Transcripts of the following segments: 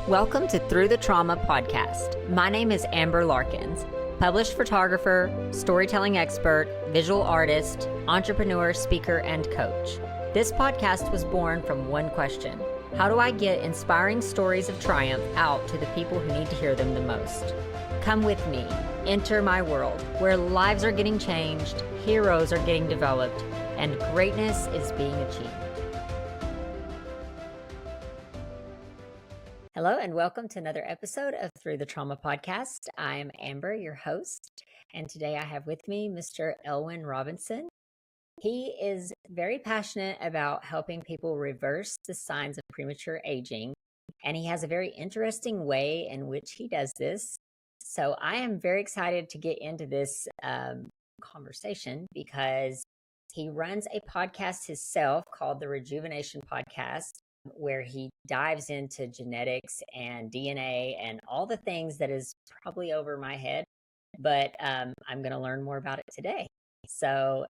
Welcome to Through the Trauma podcast. My name is Amber Larkins, published photographer, storytelling expert, visual artist, entrepreneur, speaker, and coach. This podcast was born from one question: how do I get inspiring stories of triumph out to the people who need to hear them the most? Come with me, enter my world, where lives are getting changed, heroes are getting developed, and greatness is being achieved. Hello, and welcome to another episode of Through the Trauma podcast. I'm Amber, your host, and today I have with me Mr. Elwin Robinson. He is very passionate about helping people reverse the signs of premature aging, and he has a very interesting way in which he does this. So I am very excited to get into this conversation because he runs a podcast himself called the Rejuvenation Podcast, where he dives into genetics and DNA and all the things that is probably over my head, but I'm going to learn more about it today. So,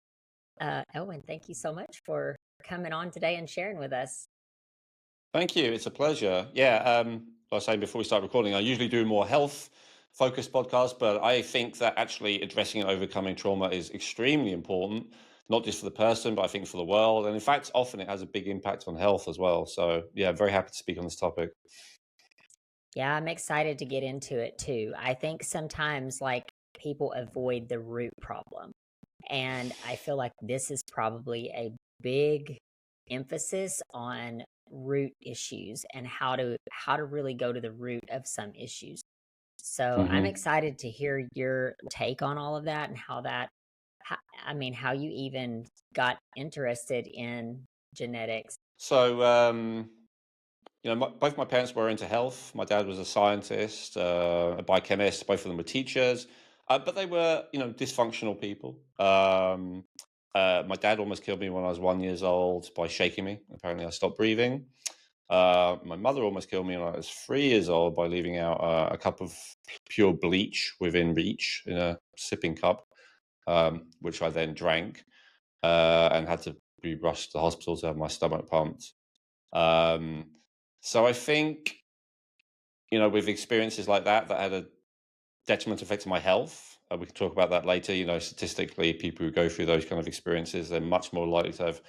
Elwin, thank you so much for coming on today and sharing with us. Thank you. It's a pleasure. Like I was saying before we start recording, I usually do more health-focused podcasts, but I think that actually addressing and overcoming trauma is extremely important, not just for the person, but I think for the world. And in fact, often it has a big impact on health as well. So yeah, very happy to speak on this topic. Yeah, I'm excited to get into it too. I think sometimes people avoid the root problem. And I feel like this is probably a big emphasis on root issues and how to really go to the root of some issues. So I'm excited to hear your take on all of that and how you even got interested in genetics. So, both my parents were into health. My dad was a scientist, a biochemist. Both of them were teachers, but they were, dysfunctional people. My dad almost killed me when I was 1 year old by shaking me. Apparently, I stopped breathing. My mother almost killed me when I was 3 years old by leaving out a cup of pure bleach within reach in a sipping cup, which I then drank and had to be rushed to the hospital to have my stomach pumped. So I think, with experiences like that had a detrimental effect on my health. We can talk about that later. Statistically, people who go through those kind of experiences, they're much more likely to have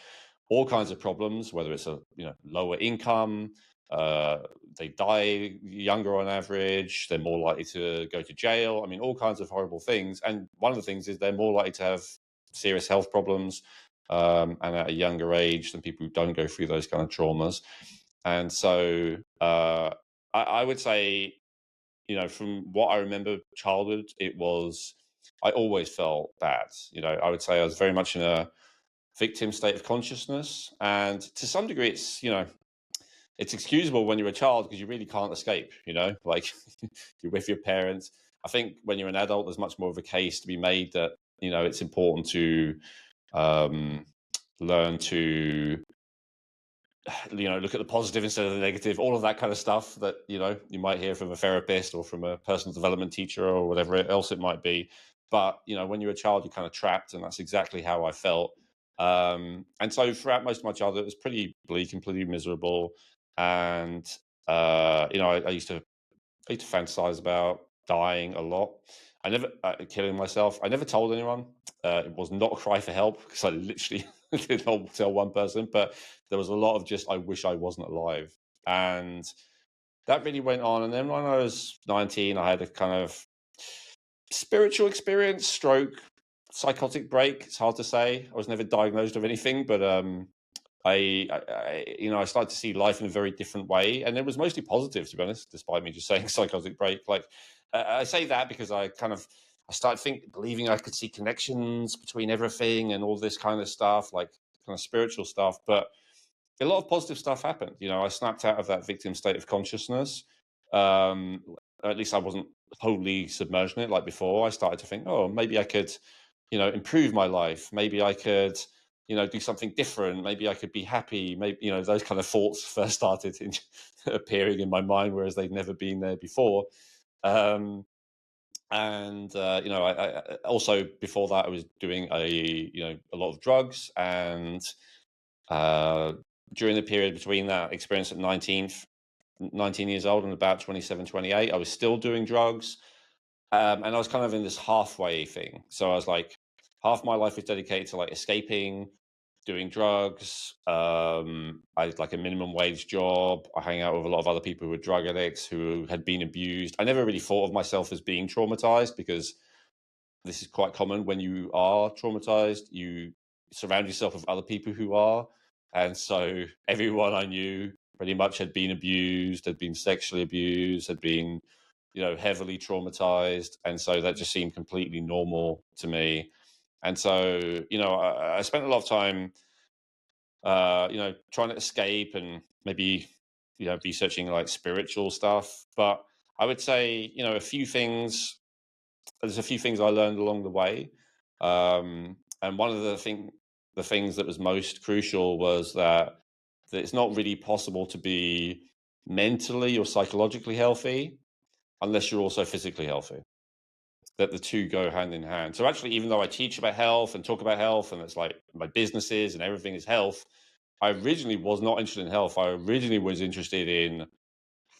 all kinds of problems, whether it's a lower income, they die younger on average, they're more likely to go to jail. I mean, all kinds of horrible things. And one of the things is they're more likely to have serious health problems and at a younger age than people who don't go through those kind of traumas. And so I would say, from what I remember childhood, I always felt bad. I would say I was very much in a victim state of consciousness. And to some degree, it's excusable when you're a child because you really can't escape, like you're with your parents. I think when you're an adult, there's much more of a case to be made that, it's important to learn to look at the positive instead of the negative, all of that kind of stuff that you might hear from a therapist or from a personal development teacher or whatever else it might be. But when you're a child, you're kind of trapped, and that's exactly how I felt. And so throughout most of my childhood, it was pretty bleak and pretty miserable. And I used to fantasize about dying a lot. I never killing myself. I never told anyone. It was not a cry for help because I literally did not tell one person. But there was a lot of just, I wish I wasn't alive, and that really went on. And then when I was 19, I had a kind of spiritual experience, stroke, psychotic break. It's hard to say. I was never diagnosed with anything, but I started to see life in a very different way, and it was mostly positive, to be honest, despite me just saying psychotic break. Like I say that because I started believing I could see connections between everything and all this kind of stuff, like kind of spiritual stuff. But a lot of positive stuff happened. I snapped out of that victim state of consciousness. At least I wasn't totally submerged in it like before. I started to think, oh, maybe I could, improve my life. Maybe I could, do something different. Maybe I could be happy. Maybe, those kind of thoughts first started appearing in my mind, whereas they'd never been there before. I also before that I was doing a lot of drugs, and during the period between that experience at 19th 19 years old and about 27, 28, I was still doing drugs. And I was kind of in this halfway thing. So I was like, half my life was dedicated to like escaping, doing drugs. I had like a minimum wage job. I hang out with a lot of other people who were drug addicts who had been abused. I never really thought of myself as being traumatized because this is quite common when you are traumatized. You surround yourself with other people who are. And so everyone I knew pretty much had been abused, had been sexually abused, had been, heavily traumatized. And so that just seemed completely normal to me. And so, I spent a lot of time, trying to escape and maybe, be searching like spiritual stuff. But I would say, there's a few things I learned along the way. And one of the things that was most crucial was that it's not really possible to be mentally or psychologically healthy unless you're also physically healthy. That the two go hand in hand. So actually, even though I teach about health and talk about health, and it's like my businesses and everything is health, I originally was not interested in health. I originally was interested in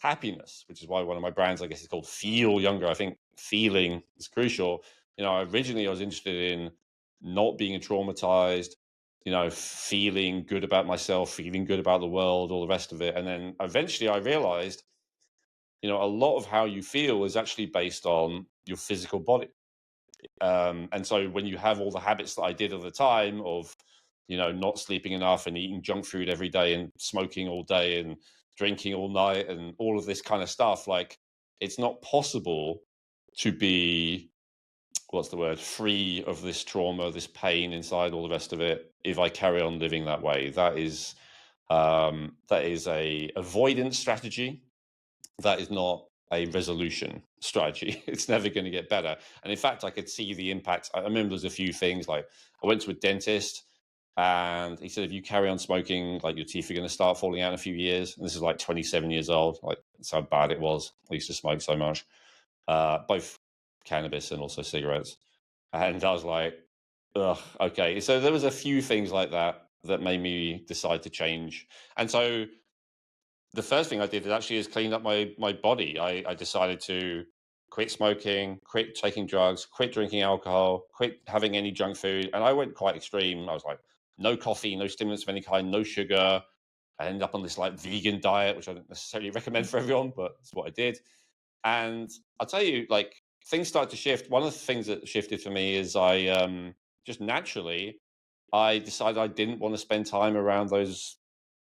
happiness, which is why one of my brands, I guess, is called Feel Younger. I think feeling is crucial. Originally I was interested in not being traumatized, feeling good about myself, feeling good about the world, all the rest of it. And then eventually I realized, a lot of how you feel is actually based on your physical body. And so when you have all the habits that I did at the time of, not sleeping enough and eating junk food every day and smoking all day and drinking all night and all of this kind of stuff, like it's not possible to be, what's the word, free of this trauma, this pain inside, all the rest of it, if I carry on living that way. That is a avoidance strategy. That is not a resolution strategy. It's never going to get better. And in fact, I could see the impact. I remember there's a few things like I went to a dentist and he said, if you carry on smoking, like your teeth are going to start falling out in a few years. And this is like 27 years old. Like that's how bad it was. I used to smoke so much, both cannabis and also cigarettes. And I was like, ugh, okay. So there was a few things like that that made me decide to change. And so the first thing I did is clean up my body. I decided to quit smoking, quit taking drugs, quit drinking alcohol, quit having any junk food. And I went quite extreme. I was like, no coffee, no stimulants of any kind, no sugar. I ended up on this like vegan diet, which I don't necessarily recommend for everyone, but it's what I did. And I'll tell you, like things started to shift. One of the things that shifted for me is I just naturally I decided I didn't want to spend time around those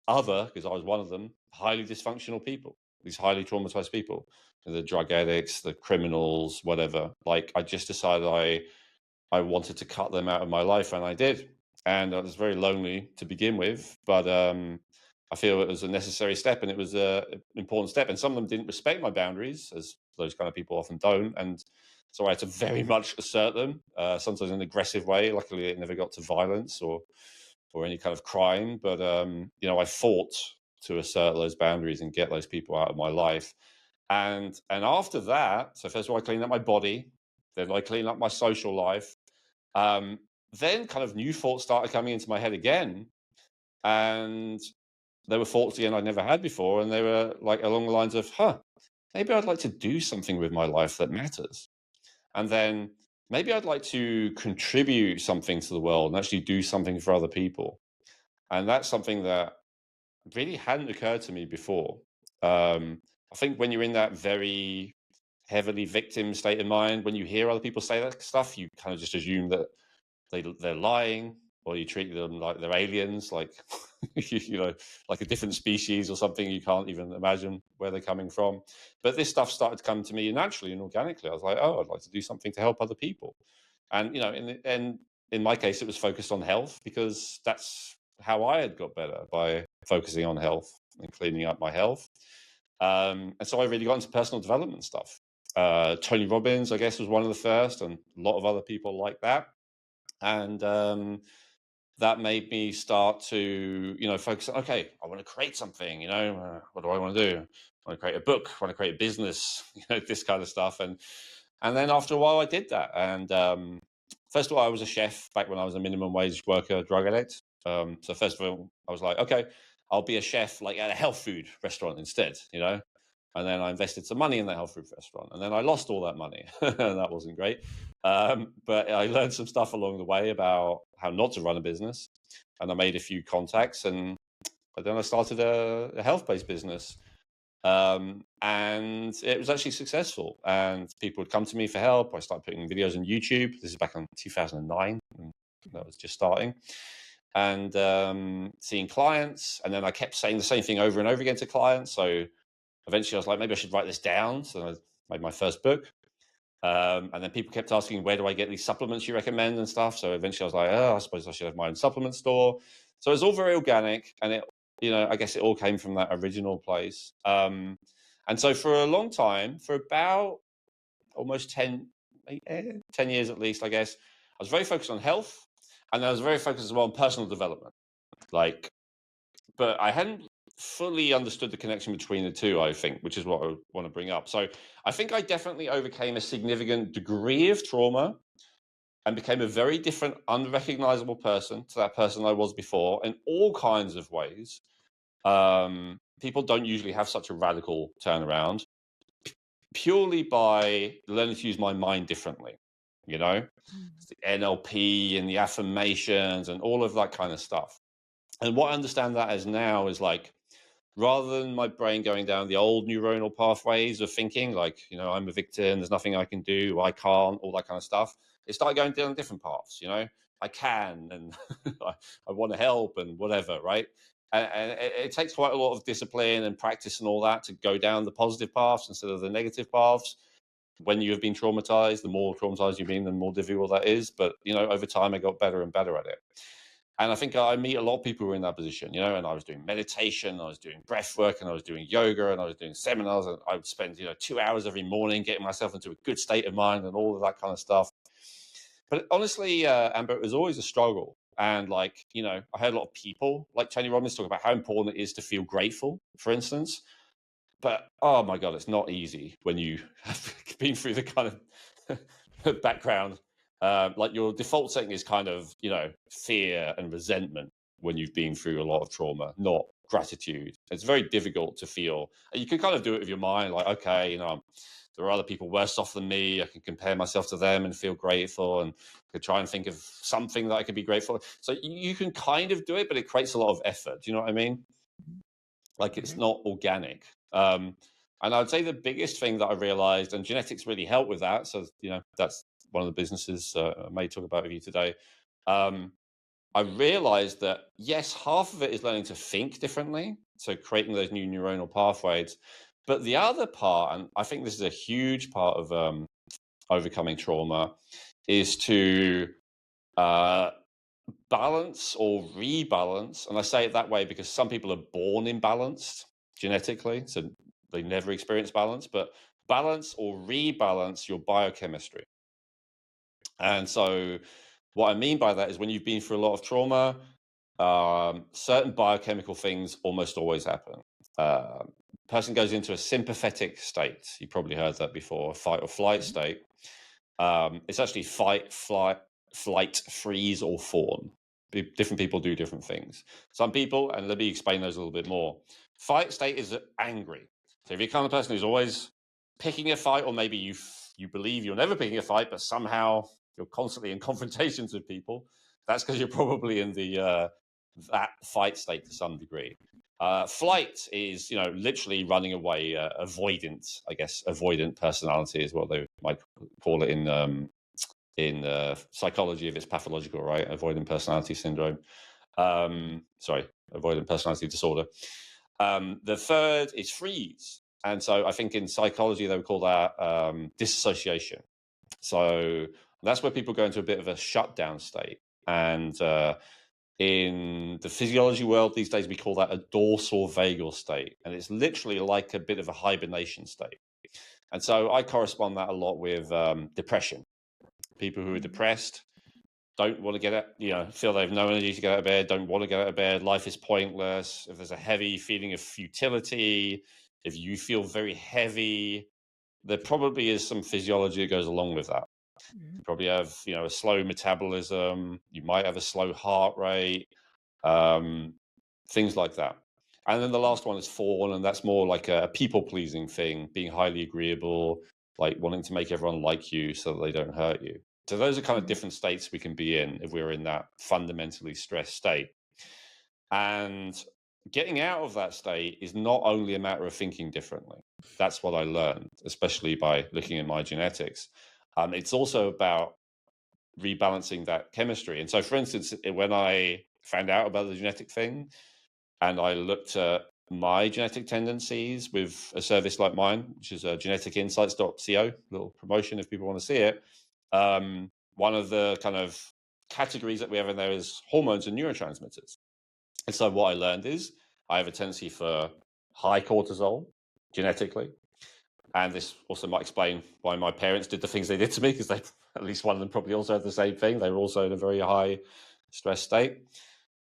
because I was one of them, highly dysfunctional people, these highly traumatized people, the drug addicts, the criminals, whatever. Like I just decided I wanted to cut them out of my life, and I did. And I was very lonely to begin with, but I feel it was a necessary step, and it was a important step. And some of them didn't respect my boundaries, as those kind of people often don't. And so I had to very much assert them, sometimes in an aggressive way. Luckily, it never got to violence or any kind of crime, but I fought to assert those boundaries and get those people out of my life. And after that, so first of all, I cleaned up my body, then I cleaned up my social life. Um, then kind of new thoughts started coming into my head again, and there were thoughts again I'd never had before, and they were like along the lines of, maybe I'd like to do something with my life that matters. And then maybe I'd like to contribute something to the world and actually do something for other people. And that's something that really hadn't occurred to me before. I think when you're in that very heavily victim state of mind, when you hear other people say that stuff, you kind of just assume that they're lying, or you treat them like they're aliens, like like a different species or something you can't even imagine where they're coming from. But this stuff started to come to me naturally and organically. I was like, oh, I'd like to do something to help other people. And in my case, it was focused on health because that's how I had got better, by focusing on health and cleaning up my health. And so I really got into personal development stuff. Tony Robbins, I guess, was one of the first, and a lot of other people like that. And that made me start to, focus. Okay, I want to create something. What do I want to do? I want to create a book. I want to create a business. This kind of stuff. And then after a while, I did that. And first of all, I was a chef back when I was a minimum wage worker, drug addict. So first of all, I was like, okay, I'll be a chef like at a health food restaurant instead, you know. And then I invested some money in the health food restaurant, and then I lost all that money. And that wasn't great. But I learned some stuff along the way about how not to run a business, and I made a few contacts, and then I started a health-based business, and it was actually successful. And people would come to me for help. I started putting videos on YouTube. This is back in 2009, and that was just starting, and seeing clients. And then I kept saying the same thing over and over again to clients. So eventually I was like, maybe I should write this down. So I made my first book. And then people kept asking, where do I get these supplements you recommend and stuff? So eventually I was like, oh, I suppose I should have my own supplement store. So it's all very organic, and it, I guess it all came from that original place. And so for a long time, for about almost 10 years at least, I guess, I was very focused on health, and I was very focused as well on personal development. But I hadn't fully understood the connection between the two, I think, which is what I want to bring up. So I think I definitely overcame a significant degree of trauma and became a very different, unrecognizable person to that person I was before in all kinds of ways. People don't usually have such a radical turnaround purely by learning to use my mind differently, It's the NLP and the affirmations and all of that kind of stuff. And what I understand that as now is like, rather than my brain going down the old neuronal pathways of thinking, like, I'm a victim, there's nothing I can do, I can't, all that kind of stuff, it started going down different paths, I can, and I want to help and whatever, right? And it takes quite a lot of discipline and practice and all that to go down the positive paths instead of the negative paths. When you have been traumatized, the more traumatized you've been, the more difficult that is. But, over time, I got better and better at it. And I think I meet a lot of people who are in that position, and I was doing meditation, I was doing breath work, and I was doing yoga, and I was doing seminars, and I would spend, 2 hours every morning getting myself into a good state of mind and all of that kind of stuff. But honestly, Amber, it was always a struggle. And I heard a lot of people like Tony Robbins talk about how important it is to feel grateful, for instance. But, oh my God, it's not easy when you have been through the kind of background. Like your default setting is kind of, fear and resentment when you've been through a lot of trauma, not gratitude. It's very difficult to feel. You can kind of do it with your mind, like, okay, there are other people worse off than me. I can compare myself to them and feel grateful, and could try and think of something that I could be grateful for. So you can kind of do it, but it creates a lot of effort. Do you know what I mean? Like, it's not organic. And I would say the biggest thing that I realized, and genetics really helped with that. So, that's one of the businesses I may talk about with you today. I realized that, yes, half of it is learning to think differently. So creating those new neuronal pathways. But the other part, and I think this is a huge part of overcoming trauma, is to balance or rebalance. And I say it that way because some people are born imbalanced genetically, so they never experience balance, but balance or rebalance your biochemistry. And so what I mean by that is when you've been through a lot of trauma, certain biochemical things almost always happen. Person goes into a sympathetic state. You probably heard that before, fight or flight state. It's actually fight, flight, freeze, or fawn. Different people do different things. Some people, and let me explain those a little bit more. Fight state is angry. So if you're the kind of person who's always picking a fight, or maybe you believe you're never picking a fight, but somehow you're constantly in confrontations with people, that's because you're probably in the that fight state to some degree. Flight is, literally running away, avoidant, I guess. Avoidant personality is what they might call it in psychology if it's pathological, right? Avoidant personality syndrome. Avoidant personality disorder. The third is freeze. And so I think in psychology, they would call that disassociation. So that's where people go into a bit of a shutdown state. And in the physiology world these days, we call that a dorsal vagal state. And it's literally like a bit of a hibernation state. And so I correspond that a lot with depression. People who are depressed don't want to get up, feel they have no energy to get out of bed, don't want to get out of bed, life is pointless. If there's a heavy feeling of futility, if you feel very heavy, there probably is some physiology that goes along with that. You probably have, a slow metabolism. You might have a slow heart rate, things like that. And then the last one is fawn, and that's more like a people-pleasing thing, being highly agreeable, like wanting to make everyone like you so that they don't hurt you. So those are kind of different states we can be in if we're in that fundamentally stressed state. And getting out of that state is not only a matter of thinking differently. That's what I learned, especially by looking at my genetics. It's also about rebalancing that chemistry. And so, for instance, when I found out about the genetic thing and I looked at my genetic tendencies with a service like mine, which is geneticinsights.co, little promotion if people want to see it. One of the kind of categories that we have in there is hormones and neurotransmitters. And so what I learned is I have a tendency for high cortisol genetically. And this also might explain why my parents did the things they did to me, because they, at least one of them probably also had the same thing. They were also in a very high stress state.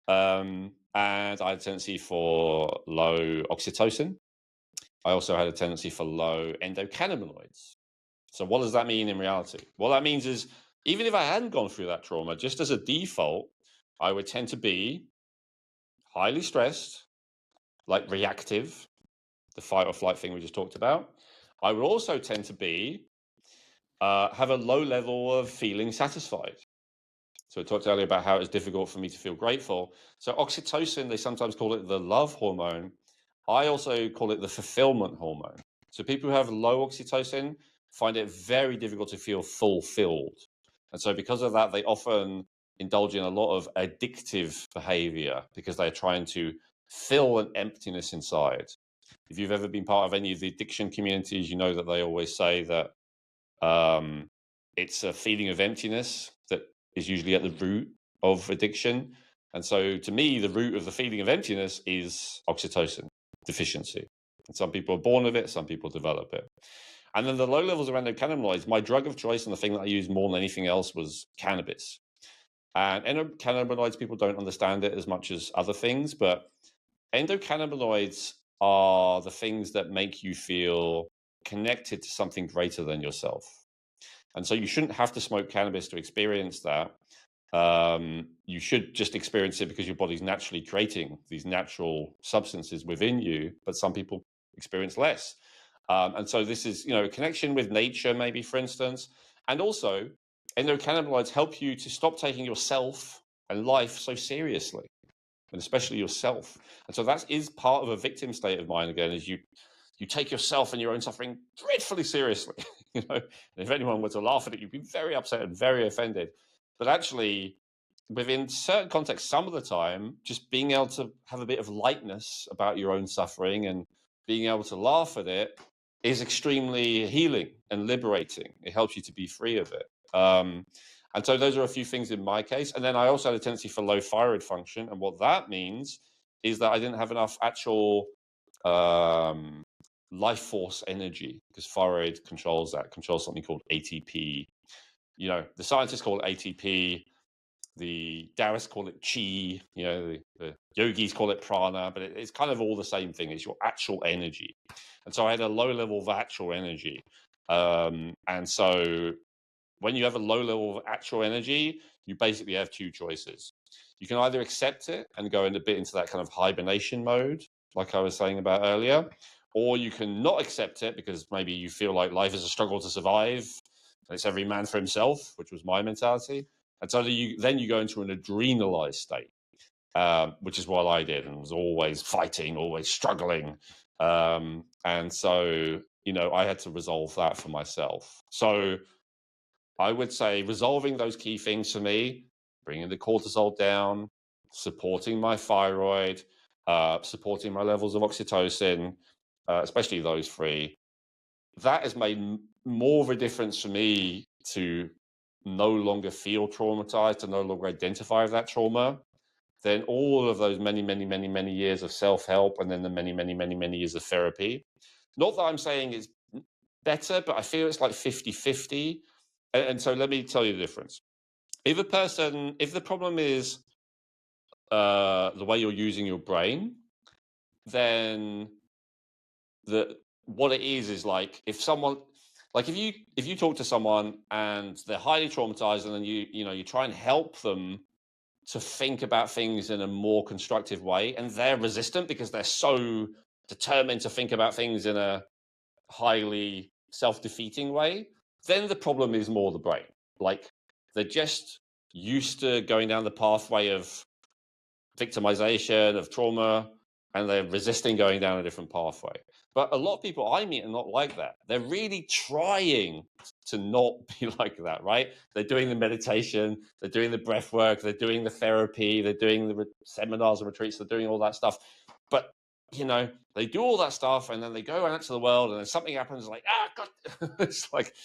And I had a tendency for low oxytocin. I also had a tendency for low endocannabinoids. So what does that mean in reality? What that means is, even if I hadn't gone through that trauma, just as a default, I would tend to be highly stressed, like reactive, the fight or flight thing we just talked about. I would also tend to be have a low level of feeling satisfied. So I talked earlier about how it's difficult for me to feel grateful. So oxytocin, they sometimes call it the love hormone. I also call it the fulfillment hormone. So people who have low oxytocin find it very difficult to feel fulfilled. And so because of that, they often indulge in a lot of addictive behavior because they're trying to fill an emptiness inside. If you've ever been part of any of the addiction communities, you know that they always say that it's a feeling of emptiness that is usually at the root of addiction. And so to me, the root of the feeling of emptiness is oxytocin deficiency. And some people are born with it, some people develop it. And then the low levels of endocannabinoids, my drug of choice and the thing that I used more than anything else was cannabis. And endocannabinoids, people don't understand it as much as other things, but endocannabinoids are the things that make you feel connected to something greater than yourself. And so you shouldn't have to smoke cannabis to experience that. You should just experience it because your body's naturally creating these natural substances within you, but some people experience less. And so this is, a connection with nature, maybe, for instance. And also, endocannabinoids help you to stop taking yourself and life so seriously, and especially yourself. And so that is part of a victim state of mind, again, is you take yourself and your own suffering dreadfully seriously. And if anyone were to laugh at it, you'd be very upset and very offended. But actually, within certain contexts, some of the time, just being able to have a bit of lightness about your own suffering and being able to laugh at it is extremely healing and liberating. It helps you to be free of it. And so those are a few things in my case. And then I also had a tendency for low thyroid function. And what that means is that I didn't have enough actual life force energy, because thyroid controls something called ATP. The scientists call it ATP. The Taoists call it chi. The yogis call it prana, but it's kind of all the same thing. It's your actual energy. And so I had a low level of actual energy. And so when you have a low level of actual energy, you basically have two choices. You can either accept it and go a bit into that kind of hibernation mode, like I was saying about earlier, or you can not accept it because maybe you feel like life is a struggle to survive and it's every man for himself, which was my mentality. And so then you go into an adrenalized state, which is what I did, and was always fighting, always struggling. And so, I had to resolve that for myself. So I would say resolving those key things for me, bringing the cortisol down, supporting my thyroid, supporting my levels of oxytocin, especially those three, that has made more of a difference for me to no longer feel traumatized, to no longer identify with that trauma, than all of those many, many, many, many years of self-help and then the many, many, many, many years of therapy. Not that I'm saying it's better, but I feel it's like 50-50. And so let me tell you the difference. If the problem is the way you're using your brain, then what it is like if someone, like if you talk to someone and they're highly traumatized, and then you try and help them to think about things in a more constructive way, and they're resistant because they're so determined to think about things in a highly self-defeating way, then the problem is more the brain. Like, they're just used to going down the pathway of victimization, of trauma, and they're resisting going down a different pathway. But a lot of people I meet are not like that. They're really trying to not be like that, right? They're doing the meditation, they're doing the breath work, they're doing the therapy, they're doing the seminars and retreats, they're doing all that stuff. But they do all that stuff, and then they go out to the world, and then something happens, like, God, it's like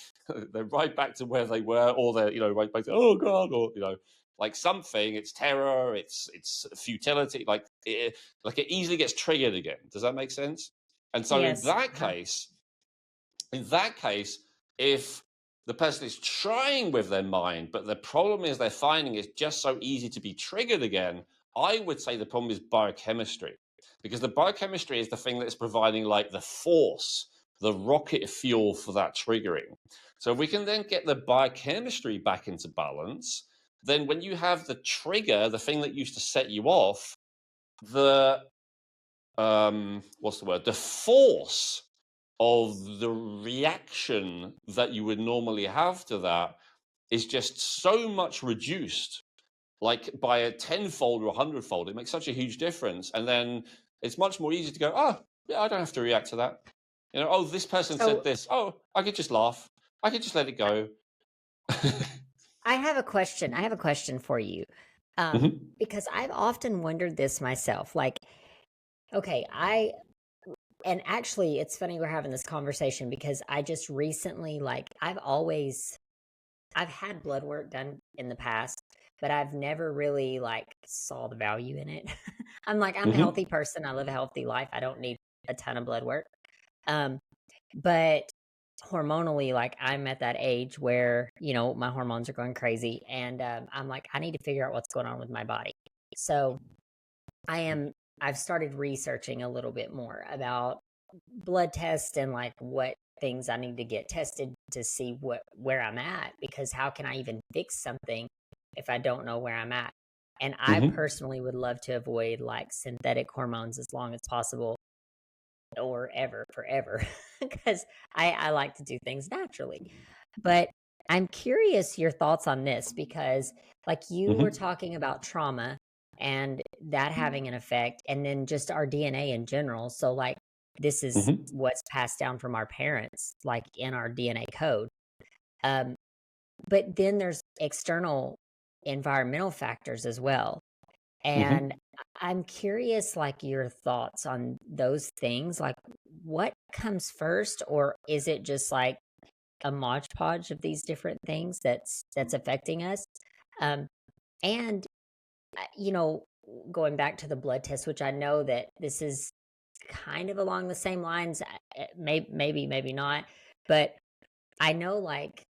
they're right back to where they were, or they're, right back to, oh God, or, like something, it's terror, it's futility, like it easily gets triggered again. Does that make sense? And so in Yes. that case, if the person is trying with their mind, but the problem is they're finding it's just so easy to be triggered again, I would say the problem is biochemistry, because the biochemistry is the thing that's providing like the force, the rocket fuel for that triggering. So if we can then get the biochemistry back into balance, then when you have the trigger, the thing that used to set you off, the the force of the reaction that you would normally have to that is just so much reduced, like by a tenfold or 100-fold. It makes such a huge difference. And then it's much more easy to go, oh, yeah, I don't have to react to that. Oh, this person said So this. Oh, I could just laugh. I could just let it go. I have a question. I have a question for you. Mhm. Because I've often wondered this myself. Like, okay, and actually, it's funny we're having this conversation because I just recently, like, I've had blood work done in the past, but I've never really like saw the value in it. I'm a Mhm. healthy person. I live a healthy life. I don't need a ton of blood work. Um, but hormonally, like I'm at that age where, my hormones are going crazy and I'm like, I need to figure out what's going on with my body. So I've started researching a little bit more about blood tests and like what things I need to get tested to see where I'm at, because how can I even fix something if I don't know where I'm at? And I Mhm. personally would love to avoid like synthetic hormones as long as possible, or ever forever, because I like to do things naturally. But I'm curious your thoughts on this, because like you were Mhm. talking about trauma and that having an effect, and then just our DNA in general. So like this is Mhm. what's passed down from our parents, like in our DNA code. Um, but then there's external environmental factors as well. And Mhm. I'm curious, like your thoughts on those things. Like, what comes first, or is it just like a modge podge of these different things that's affecting us? Um, and you know, going back to the blood test, which I know that this is kind of along the same lines, maybe not, but I know like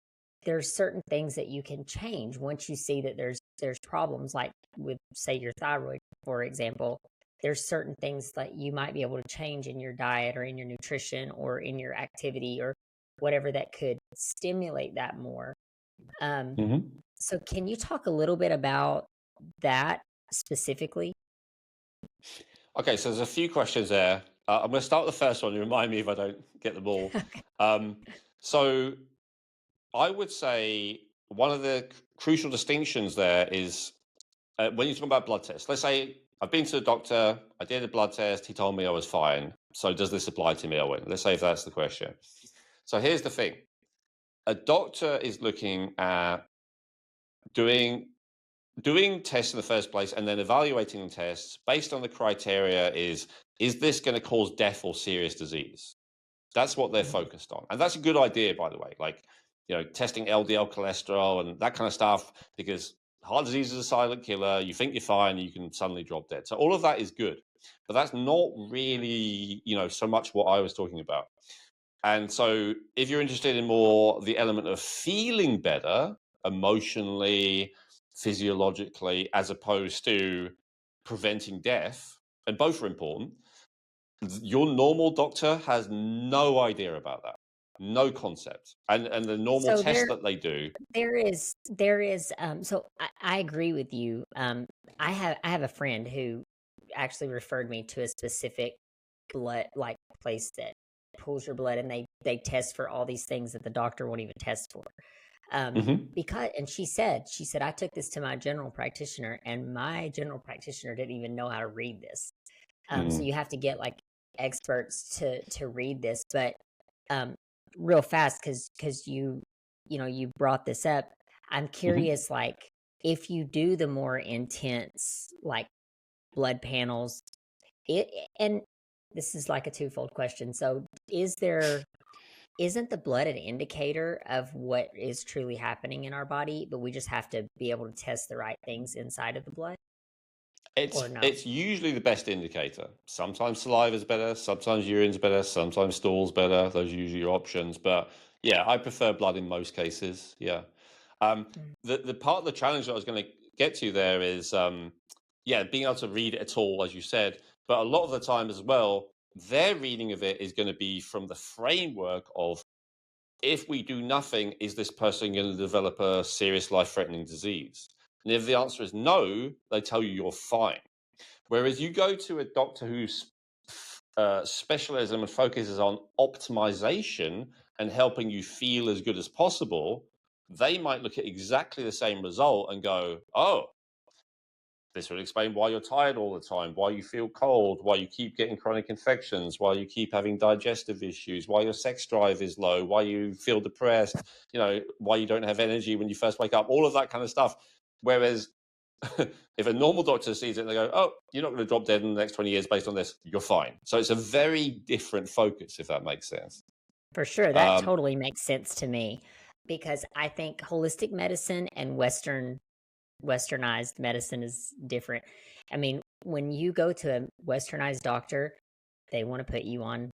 there's certain things that you can change once you see that there's problems, like with say your thyroid, for example. There's certain things that you might be able to change in your diet or in your nutrition or in your activity or whatever that could stimulate that more. Um, Mhm. so can you talk a little bit about that specifically? Okay, so there's a few questions there. I'm going to start with the first one. You remind me if I don't get them all. Um, so I would say one of the crucial distinctions there is when you talk about blood tests. Let's say I've been to the doctor, I did a blood test, he told me I was fine. So does this apply to me, Elwin? Let's say if that's the question. So here's the thing: a doctor is looking at doing tests in the first place and then evaluating the tests based on the criteria is this going to cause death or serious disease? That's what they're Mhm. focused on. And that's a good idea, by the way. Like, testing LDL cholesterol and that kind of stuff, because heart disease is a silent killer. You think you're fine, you can suddenly drop dead. So all of that is good. But that's not really, so much what I was talking about. And so if you're interested in more the element of feeling better emotionally, physiologically, as opposed to preventing death, and both are important, your normal doctor has no idea about that. No concept. And the normal So test that they do. so I agree with you. I have a friend who actually referred me to a specific blood like place that pulls your blood, and they test for all these things that the doctor won't even test for. Mhm. Because and she said I took this to my general practitioner, and my general practitioner didn't even know how to read this. So Mm. you have to get like experts to read this. But um, real fast, because you brought this up. I'm Mhm. curious, like if you do the more intense like blood panels, it and this is like a twofold question. So isn't the blood an indicator of what is truly happening in our body, but we just have to be able to test the right things inside of the blood, or no? It's usually the best indicator. Sometimes saliva is better, sometimes urine's better, sometimes stool's better. Those are usually your options. But yeah, I prefer blood in most cases. Yeah. Um, Mm. the part of the challenge that I was going to get to there is, yeah, being able to read it at all, as you said. But a lot of the time as well, their reading of it is going to be from the framework of, if we do nothing, is this person going to develop a serious life-threatening disease? And if the answer is no, they tell you you're fine. Whereas you go to a doctor whose specialism and focuses on optimization and helping you feel as good as possible, they might look at exactly the same result and go, oh, this would explain why you're tired all the time, why you feel cold, why you keep getting chronic infections, why you keep having digestive issues, why your sex drive is low, why you feel depressed, why you don't have energy when you first wake up, all of that kind of stuff. Whereas if a normal doctor sees it and they go, oh, you're not going to drop dead in the next 20 years based on this, you're fine. So it's a very different focus, if that makes sense. For sure, that Um, totally makes sense to me, because I think holistic medicine and westernized medicine is different. I mean, when you go to a westernized doctor, they want to put you on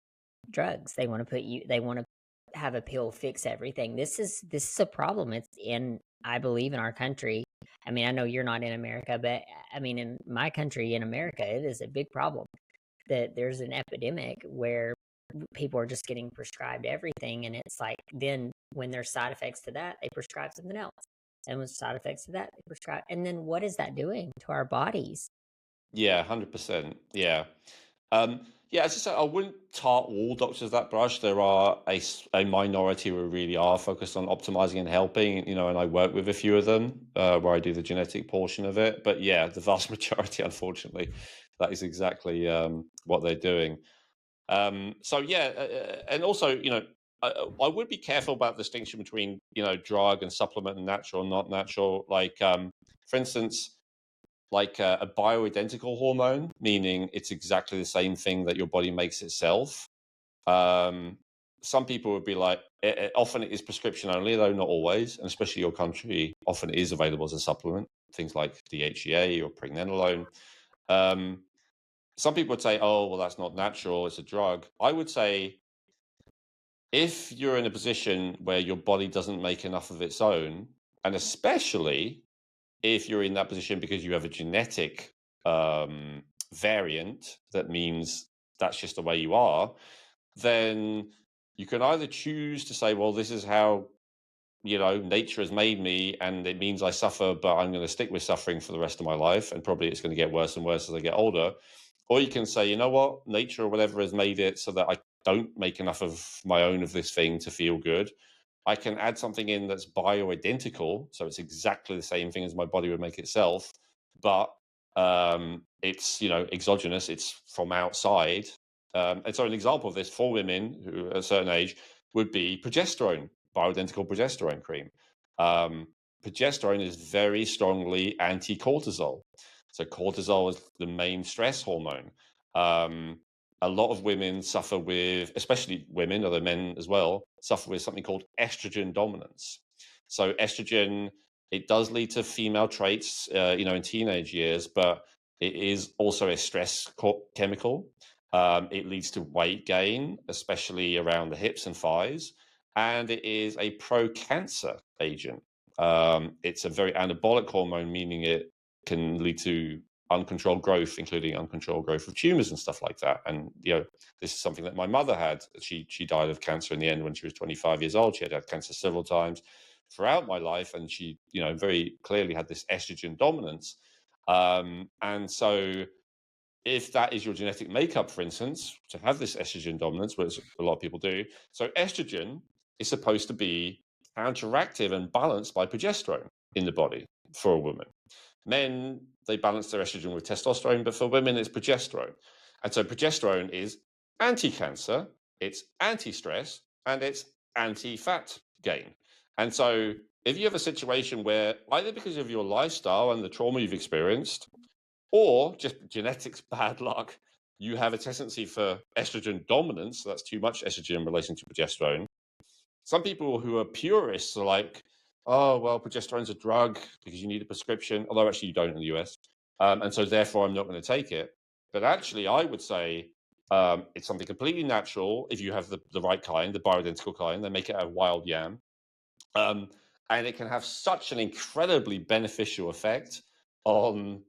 drugs. They want to have a pill fix everything. This is a problem. It's in I believe in our country. I mean, I know you're not in America, but I mean in my country in America, it is a big problem that there's an epidemic where people are just getting prescribed everything, and it's like then when there's side effects to that, they prescribe something else. And with side effects to that, they prescribe. And then what is that doing to our bodies? yeah, 100%. Yeah. Yeah, as I said, I wouldn't tar all doctors that brush. There are a minority who really are focused on optimizing and helping, and I work with a few of them where I do the genetic portion of it. But yeah, the vast majority, unfortunately, that is exactly what they're doing. So yeah, and also, I would be careful about the distinction between, drug and supplement and natural and not natural. Like, for instance, like a bioidentical hormone, meaning it's exactly the same thing that your body makes itself. Um, some people would be like, often it is prescription only, though not always, and especially your country, often it is available as a supplement, things like DHEA or pregnenolone. Um, some people would say, oh, well, that's not natural, it's a drug. I would say, if you're in a position where your body doesn't make enough of its own, and especially if you're in that position because you have a genetic um, variant that means that's just the way you are, then you can either choose to say, well, this is how nature has made me, and it means I suffer, but I'm going to stick with suffering for the rest of my life, and probably it's going to get worse and worse as I get older. Or you can say, you know what, nature or whatever has made it so that I don't make enough of my own of this thing to feel good. I can add something in that's bioidentical, so it's exactly the same thing as my body would make itself, but it's exogenous. It's from outside. And so an example of this for women who are at a certain age would be progesterone, bioidentical progesterone cream. Um, Progesterone is very strongly anti-cortisol. So cortisol is the main stress hormone. Um, a lot of women suffer with, especially women, other men as well, suffer with something called estrogen dominance. So estrogen, it does lead to female traits, in teenage years, but it is also a stress chemical. It leads to weight gain, especially around the hips and thighs, and it is a pro-cancer agent. It's a very anabolic hormone, meaning it can lead to uncontrolled growth, including uncontrolled growth of tumors and stuff like that. And this is something that my mother had. She died of cancer in the end when she was 25 years old. She had cancer several times throughout my life, and she very clearly had this estrogen dominance. And so if that is your genetic makeup, for instance, to have this estrogen dominance, which a lot of people do, so estrogen is supposed to be counteractive and balanced by progesterone in the body for a woman. Men, they balance their estrogen with testosterone, but for women, it's progesterone. And so progesterone is anti-cancer, it's anti-stress, and it's anti-fat gain. And so if you have a situation where either because of your lifestyle and the trauma you've experienced, or just genetics bad luck, you have a tendency for estrogen dominance, so that's too much estrogen in relation to progesterone. Some people who are purists are like, oh, well, progesterone's a drug because you need a prescription, although actually you don't in the US. And so therefore I'm not going to take it. But actually, I would say it's something completely natural if you have the right kind, the bioidentical kind. They make it out of wild yam. And it can have such an incredibly beneficial effect on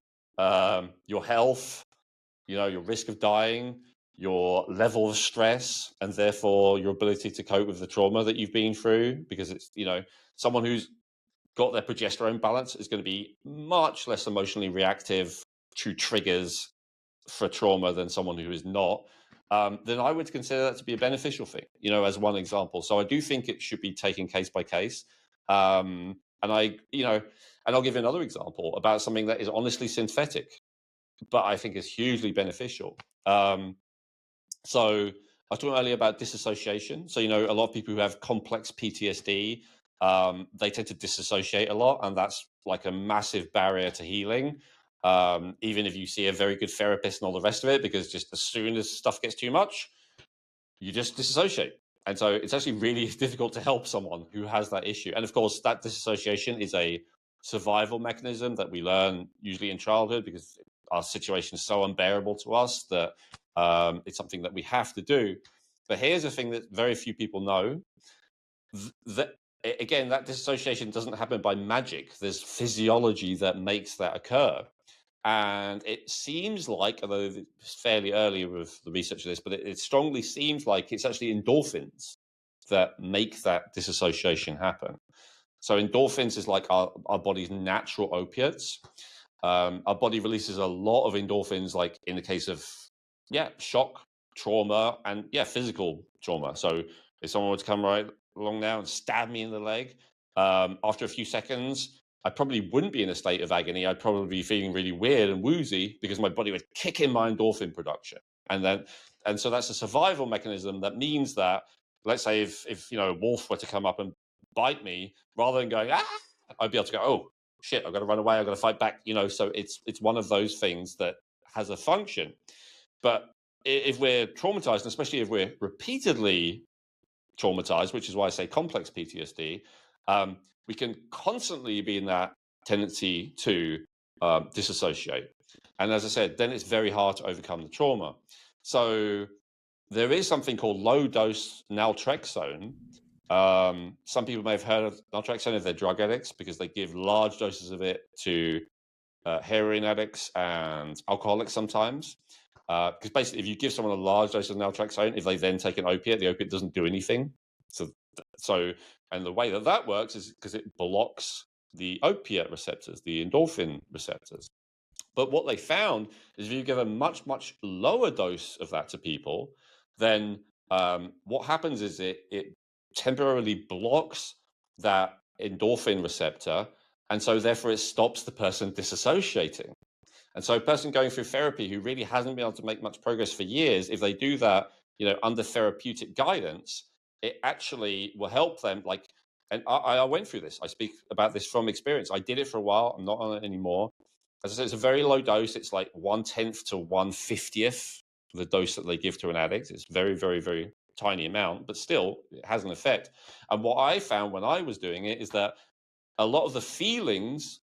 your health, your risk of dying, your level of stress, and therefore your ability to cope with the trauma that you've been through. Because it's, someone who's got their progesterone balance is going to be much less emotionally reactive to triggers for trauma than someone who is not. Then I would consider that to be a beneficial thing, as one example. So I do think it should be taken case by case. And I'll give you another example about something that is honestly synthetic, but I think is hugely beneficial. So I was talking earlier about disassociation. So, a lot of people who have complex PTSD, they tend to disassociate a lot, and that's like a massive barrier to healing. Even if you see a very good therapist and all the rest of it, because just as soon as stuff gets too much, you just disassociate. And so it's actually really difficult to help someone who has that issue. And of course, that disassociation is a survival mechanism that we learn usually in childhood because our situation is so unbearable to us that it's something that we have to do. But here's a thing that very few people know. That, again, that disassociation doesn't happen by magic. There's physiology that makes that occur. And it seems like, although it's fairly early with the research of this, but it strongly seems like it's actually endorphins that make that disassociation happen. So endorphins is like our body's natural opiates. Our body releases a lot of endorphins, like in the case of, shock, trauma, and physical trauma. So if someone were to come right along now and stab me in the leg, after a few seconds, I probably wouldn't be in a state of agony. I'd probably be feeling really weird and woozy because my body would kick in my endorphin production. And so that's a survival mechanism that means that, let's say if a wolf were to come up and bite me, rather than going, I'd be able to go, oh shit, I've got to run away, I've got to fight back, so it's one of those things that has a function. But if we're traumatized, and especially if we're repeatedly traumatized, which is why I say complex PTSD, we can constantly be in that tendency to disassociate. And as I said, then it's very hard to overcome the trauma. So there is something called low dose naltrexone. Some people may have heard of naltrexone if they're drug addicts, because they give large doses of it to heroin addicts and alcoholics sometimes. Because basically, if you give someone a large dose of naltrexone, if they then take an opiate, the opiate doesn't do anything. So, and the way that works is because it blocks the opiate receptors, the endorphin receptors. But what they found is if you give a much, much lower dose of that to people, then what happens is it temporarily blocks that endorphin receptor. And so therefore it stops the person disassociating. And so a person going through therapy who really hasn't been able to make much progress for years, if they do that, under therapeutic guidance, it actually will help them. And I went through this. I speak about this from experience. I did it for a while. I'm not on it anymore. As I said, it's a very low dose. It's like 1/10 to 1/50th the dose that they give to an addict. It's very, very, very tiny amount, but still it has an effect. And what I found when I was doing it is that a lot of the feelings,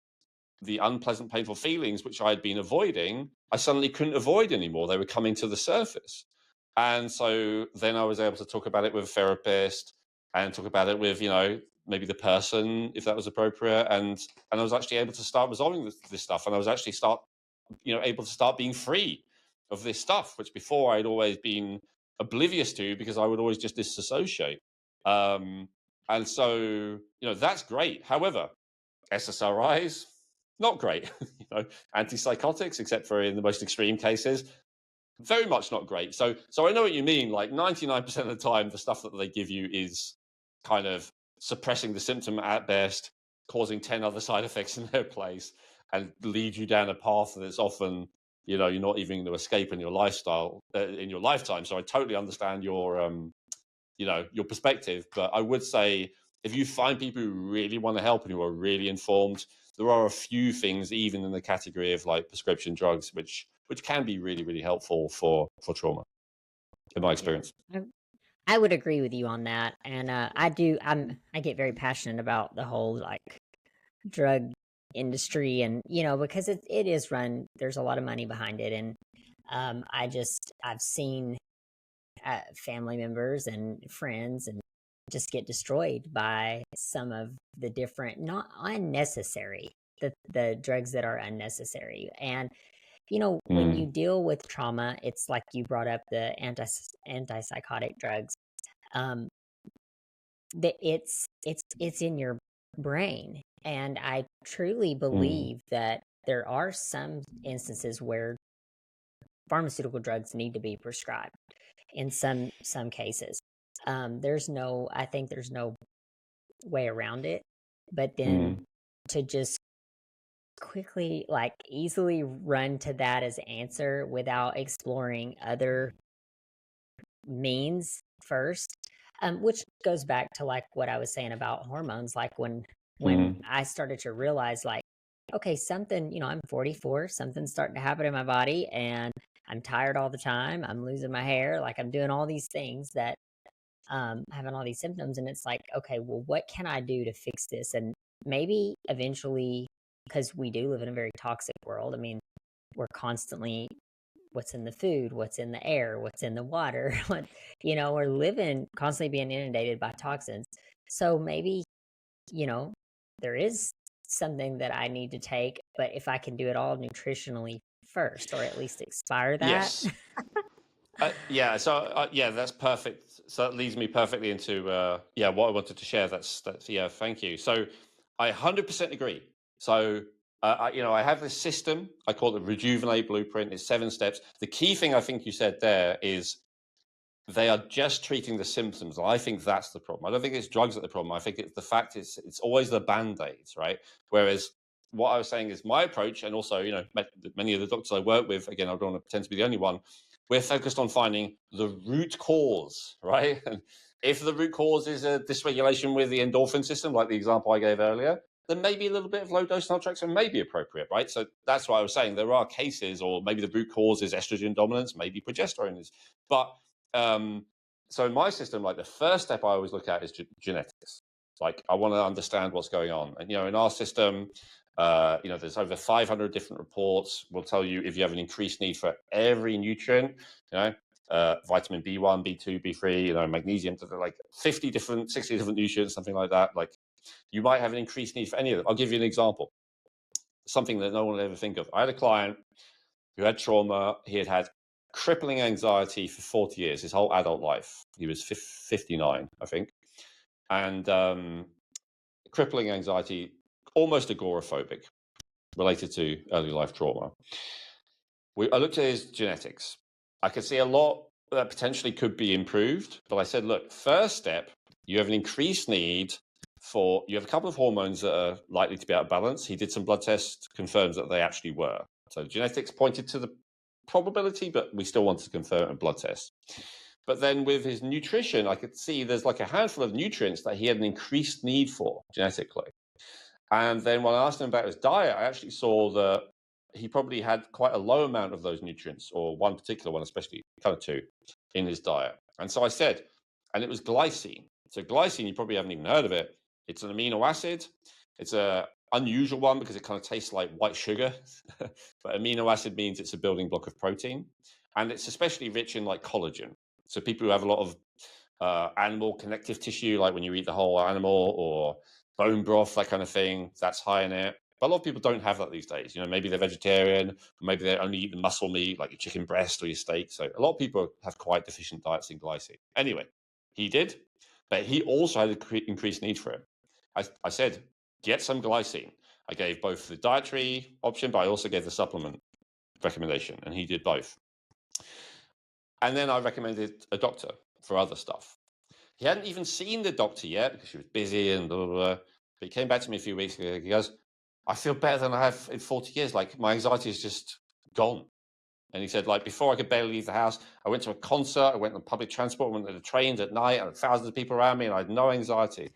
the unpleasant, painful feelings, which I had been avoiding, I suddenly couldn't avoid anymore. They were coming to the surface. And so then I was able to talk about it with a therapist and talk about it with, maybe the person, if that was appropriate. And I was actually able to start resolving this stuff. And I was actually able to start being free of this stuff, which before I'd always been oblivious to because I would always just disassociate. And so, that's great. However, SSRIs, not great. Antipsychotics, except for in the most extreme cases, very much not great. So I know what you mean. Like 99% of the time, the stuff that they give you is kind of suppressing the symptom at best, causing 10 other side effects in their place, and lead you down a path that's often, you're not even going to escape in your lifestyle, in your lifetime. So I totally understand your perspective. But I would say if you find people who really want to help and who are really informed, there are a few things, even in the category of like prescription drugs, which can be really, really helpful for trauma, in my Yeah. experience. I would agree with you on that, and I get very passionate about the whole like drug industry, and because it is run. There's a lot of money behind it, and I've seen family members and friends and just get destroyed by some of the different not unnecessary the drugs that are unnecessary. And when you Mm, deal with trauma, it's like you brought up the antipsychotic drugs. um that it's in your brain, and I truly mm, believe that there are some instances where pharmaceutical drugs need to be prescribed in some cases. I think there's no way around it. But then mm, to just quickly, like easily run to that as answer without exploring other means first, which goes back to like what I was saying about hormones. Like when mm, I started to realize, like, okay, something, I'm 44, something's starting to happen in my body, and I'm tired all the time. I'm losing my hair, like I'm doing all these things that having all these symptoms, and it's like, okay, well, what can I do to fix this? And maybe eventually, because we do live in a very toxic world. I mean, we're constantly what's in the food, what's in the air, what's in the water. We're living constantly being inundated by toxins. So maybe, you know, there is something that I need to take, but if I can do it all nutritionally first, or at least expire that. yes. Yeah. So yeah, that's perfect. So that leads me perfectly into what I wanted to share. That's yeah. Thank you. So I 100% agree. So I have this system. I call it the Rejuvenate Blueprint. It's 7 steps. The key thing I think you said there is they are just treating the symptoms. I think that's the problem. I don't think it's drugs that the problem. I think it's the fact it's always the band-aids, right? Whereas what I was saying is my approach, and also, many of the doctors I work with, again, I don't want to pretend to be the only one, we're focused on finding the root cause, right? And if the root cause is a dysregulation with the endorphin system, like the example I gave earlier, then maybe a little bit of low dose naltrexone may be appropriate, right? So that's what I was saying. There are cases, or maybe the root cause is estrogen dominance, maybe progesterone is. But um, so in my system, like the first step I always look at is genetics. Like I want to understand what's going on. And, in our system, there's over 500 different reports will tell you if you have an increased need for every nutrient, vitamin B1, B2, B3, magnesium, like 50 different, 60 different nutrients, something like that. Like you might have an increased need for any of them. I'll give you an example, something that no one will ever think of. I had a client who had trauma. He had crippling anxiety for 40 years, his whole adult life. He was 59, I think. And crippling anxiety, almost agoraphobic, related to early life trauma. I looked at his genetics. I could see a lot that potentially could be improved. But I said, look, first step, you have an increased need you have a couple of hormones that are likely to be out of balance. He did some blood tests, confirms that they actually were. So genetics pointed to the probability, but we still wanted to confirm a blood test. But then with his nutrition, I could see there's like a handful of nutrients that he had an increased need for genetically. And then when I asked him about his diet, I actually saw that he probably had quite a low amount of those nutrients, or one particular one, especially kind of two, in his diet. And so I said, and it was glycine. So glycine, you probably haven't even heard of it. It's an amino acid. It's a unusual one because it kind of tastes like white sugar. But amino acid means it's a building block of protein. And it's especially rich in like collagen. So people who have a lot of animal connective tissue, like when you eat the whole animal, or bone broth, that kind of thing, that's high in it. But a lot of people don't have that these days. Maybe they're vegetarian, or maybe they only eat the muscle meat, like your chicken breast or your steak. So a lot of people have quite deficient diets in glycine. Anyway, he did, but he also had an increased need for it. I said, get some glycine. I gave both the dietary option, but I also gave the supplement recommendation, and he did both. And then I recommended a doctor for other stuff. He hadn't even seen the doctor yet because she was busy and blah, blah, blah. But he came back to me a few weeks ago. He goes, I feel better than I have in 40 years. Like, my anxiety is just gone. And he said, like, before I could barely leave the house, I went to a concert, I went on public transport, I went to the trains at night, and thousands of people around me, and I had no anxiety.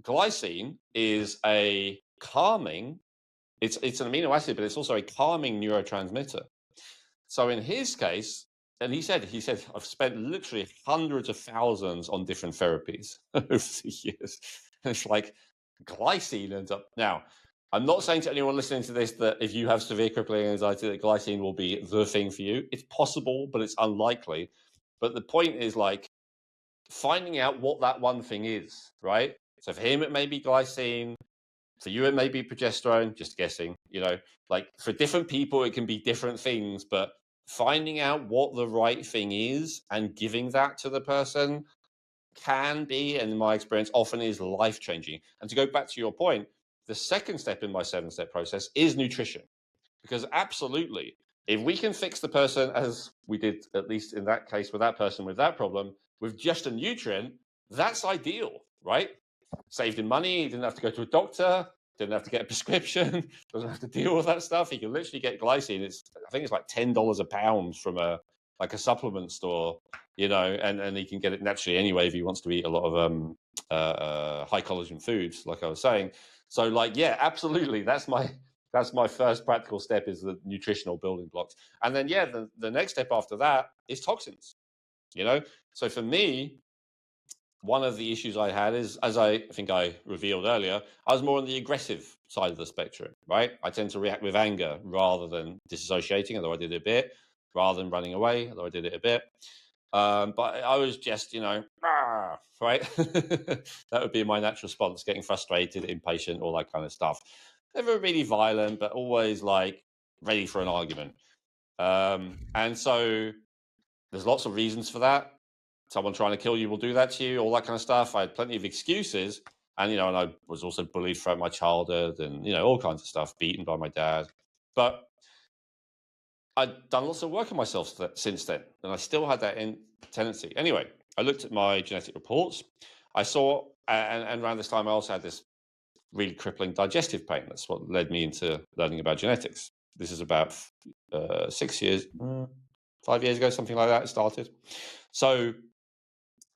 Glycine is a calming, it's an amino acid, but it's also a calming neurotransmitter. So in his case, and he said, I've spent literally hundreds of thousands on different therapies over the years. And it's like glycine ends up. Now, I'm not saying to anyone listening to this that if you have severe crippling anxiety, that glycine will be the thing for you. It's possible, but it's unlikely. But the point is, like, finding out what that one thing is, right? So for him, it may be glycine. For you, it may be progesterone, just guessing, like for different people, it can be different things, but finding out what the right thing is and giving that to the person can be, and in my experience, often is life-changing. And to go back to your point, the second step in my 7-step process is nutrition. Because absolutely, if we can fix the person, as we did, at least in that case with that person with that problem, with just a nutrient, that's ideal, right? Saved him money. He didn't have to go to a doctor, didn't have to get a prescription, doesn't have to deal with that stuff. He can literally get glycine. I think it's like $10 a pound from a supplement store, and he can get it naturally anyway if he wants to eat a lot of high collagen foods, like I was saying. So, like, yeah, absolutely, that's my first practical step, is the nutritional building blocks. And then, yeah, the next step after that is toxins. So for me, one of the issues I had is, as I think I revealed earlier, I was more on the aggressive side of the spectrum, right? I tend to react with anger rather than disassociating, although I did it a bit, rather than running away, although I did it a bit. But I was just, right? That would be my natural response, getting frustrated, impatient, all that kind of stuff. Never really violent, but always like ready for an argument. And so there's lots of reasons for that. Someone trying to kill you will do that to you, all that kind of stuff. I had plenty of excuses. And, and I was also bullied throughout my childhood and, all kinds of stuff, beaten by my dad. But I'd done lots of work on myself since then. And I still had that tendency. Anyway, I looked at my genetic reports. I saw, and around this time, I also had this really crippling digestive pain. That's what led me into learning about genetics. This is about 5 years ago, something like that, it started. So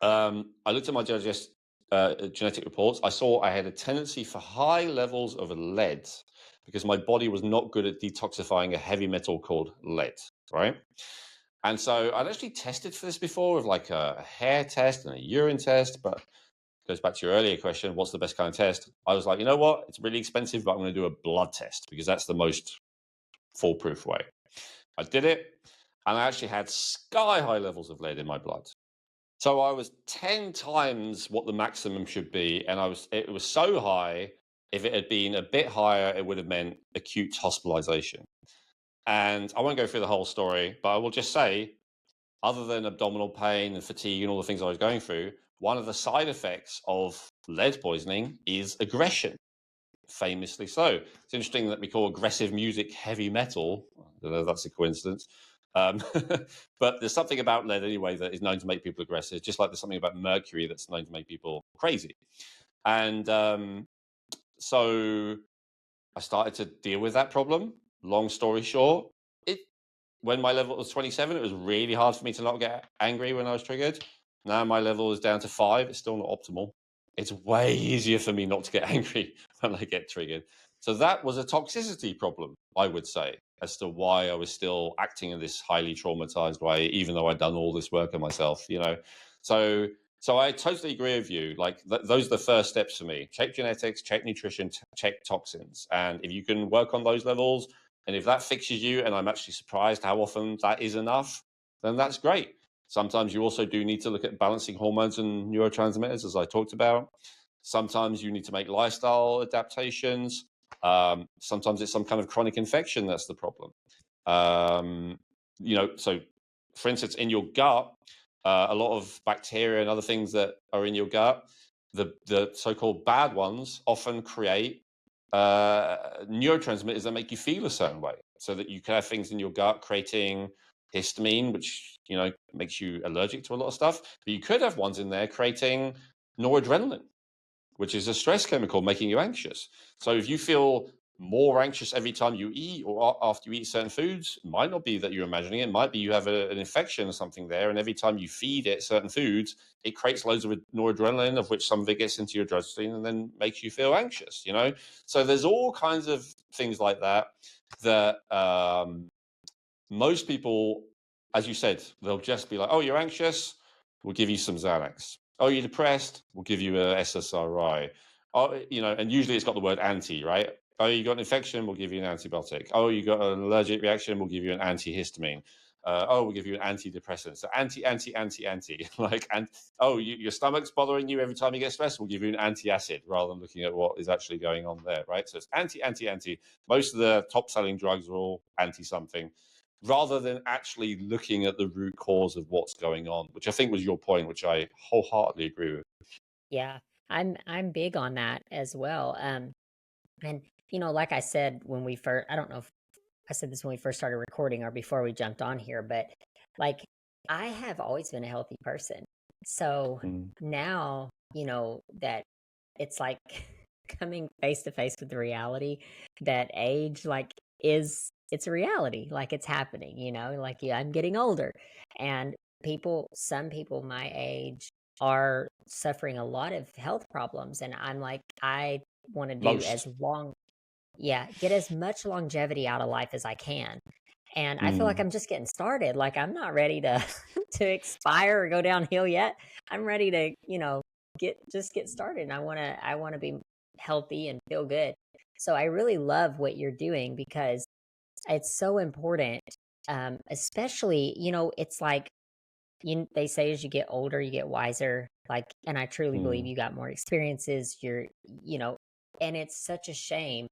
I looked at my genetic reports. I saw I had a tendency for high levels of lead because my body was not good at detoxifying a heavy metal called lead, right? And so I'd actually tested for this before with like a hair test and a urine test, but it goes back to your earlier question, what's the best kind of test? I was like, you know what? It's really expensive, but I'm going to do a blood test because that's the most foolproof way. I did it, and I actually had sky-high levels of lead in my blood. So I was 10 times what the maximum should be, and it was so high, if it had been a bit higher, it would have meant acute hospitalization. And I won't go through the whole story, but I will just say, other than abdominal pain and fatigue and all the things I was going through, one of the side effects of lead poisoning is aggression, famously so. It's interesting that we call aggressive music heavy metal. I don't know if that's a coincidence. But there's something about lead anyway that is known to make people aggressive, just like there's something about mercury that's known to make people crazy. And so I started to deal with that problem. Long story short, when my level was 27, it was really hard for me to not get angry when I was triggered. Now my level is down to 5. It's still not optimal. It's way easier for me not to get angry when I get triggered. So that was a toxicity problem, I would say, as to why I was still acting in this highly traumatized way, even though I'd done all this work on myself, So I totally agree with you. Like those are the first steps for me. Check genetics, check nutrition, check toxins. And if you can work on those levels, and if that fixes you, and I'm actually surprised how often that is enough, then that's great. Sometimes you also do need to look at balancing hormones and neurotransmitters, as I talked about. Sometimes you need to make lifestyle adaptations. Sometimes it's some kind of chronic infection that's the problem. So for instance, in your gut, a lot of bacteria and other things that are in your gut, the so-called bad ones often create neurotransmitters that make you feel a certain way, so that you can have things in your gut creating histamine, which makes you allergic to a lot of stuff. But you could have ones in there creating noradrenaline, which is a stress chemical making you anxious. So if you feel more anxious every time you eat or after you eat certain foods, it might not be that you're imagining it. It might be you have an infection or something there, and every time you feed it certain foods, it creates loads of noradrenaline, of which some of it gets into your bloodstream and then makes you feel anxious. So there's all kinds of things like that most people, as you said, they'll just be like, oh, you're anxious, we'll give you some Xanax. Oh, you're depressed, we'll give you a SSRI. Oh, and usually it's got the word anti, right? Oh, you got an infection, we'll give you an antibiotic. Oh, you got an allergic reaction, we'll give you an antihistamine. We'll give you an antidepressant. So anti. Your stomach's bothering you every time you get stressed, we'll give you an antacid, rather than looking at what is actually going on there, right? So it's anti. Most of the top selling drugs are all anti something, rather than actually looking at the root cause of what's going on, which I think was your point, which I wholeheartedly agree with. Yeah, I'm big on that as well. And like I said when we first, I don't know if I said this when we first started recording or before we jumped on here, but like I have always been a healthy person. So Mm. now, that it's like coming face to face with the reality that age it's a reality, like it's happening, like yeah, I'm getting older, and some people my age are suffering a lot of health problems, and I'm like, I want to do Most. get as much longevity out of life as I can. And I feel like Mm. I'm just getting started. Like I'm not ready to to expire or go downhill yet. I'm ready to, get started. And I want to be healthy and feel good. So I really love what you're doing because it's so important. Especially, it's like they say as you get older, you get wiser. Like, and I truly believe Mm. you got more experiences. You know, and it's such a shame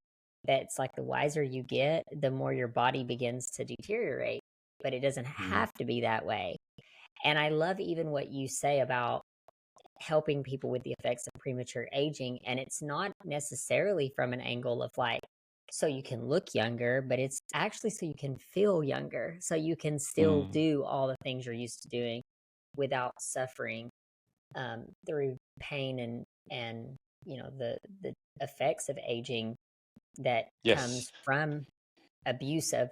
that it's like the wiser you get, the more your body begins to deteriorate. But it doesn't Mm. have to be that way. And I love even what you say about helping people with the effects of premature aging. And it's not necessarily from an angle of like, so you can look younger, but it's actually so you can feel younger, so you can still Mm. do all the things you're used to doing without suffering through pain and the effects of aging that Yes. comes from abuse of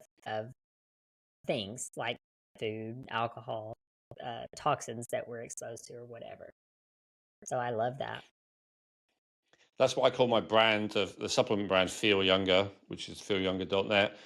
things like food, alcohol, toxins that we're exposed to or whatever. So I love that. That's what I call my brand of the supplement brand, Feel Younger, which is feelyounger.net,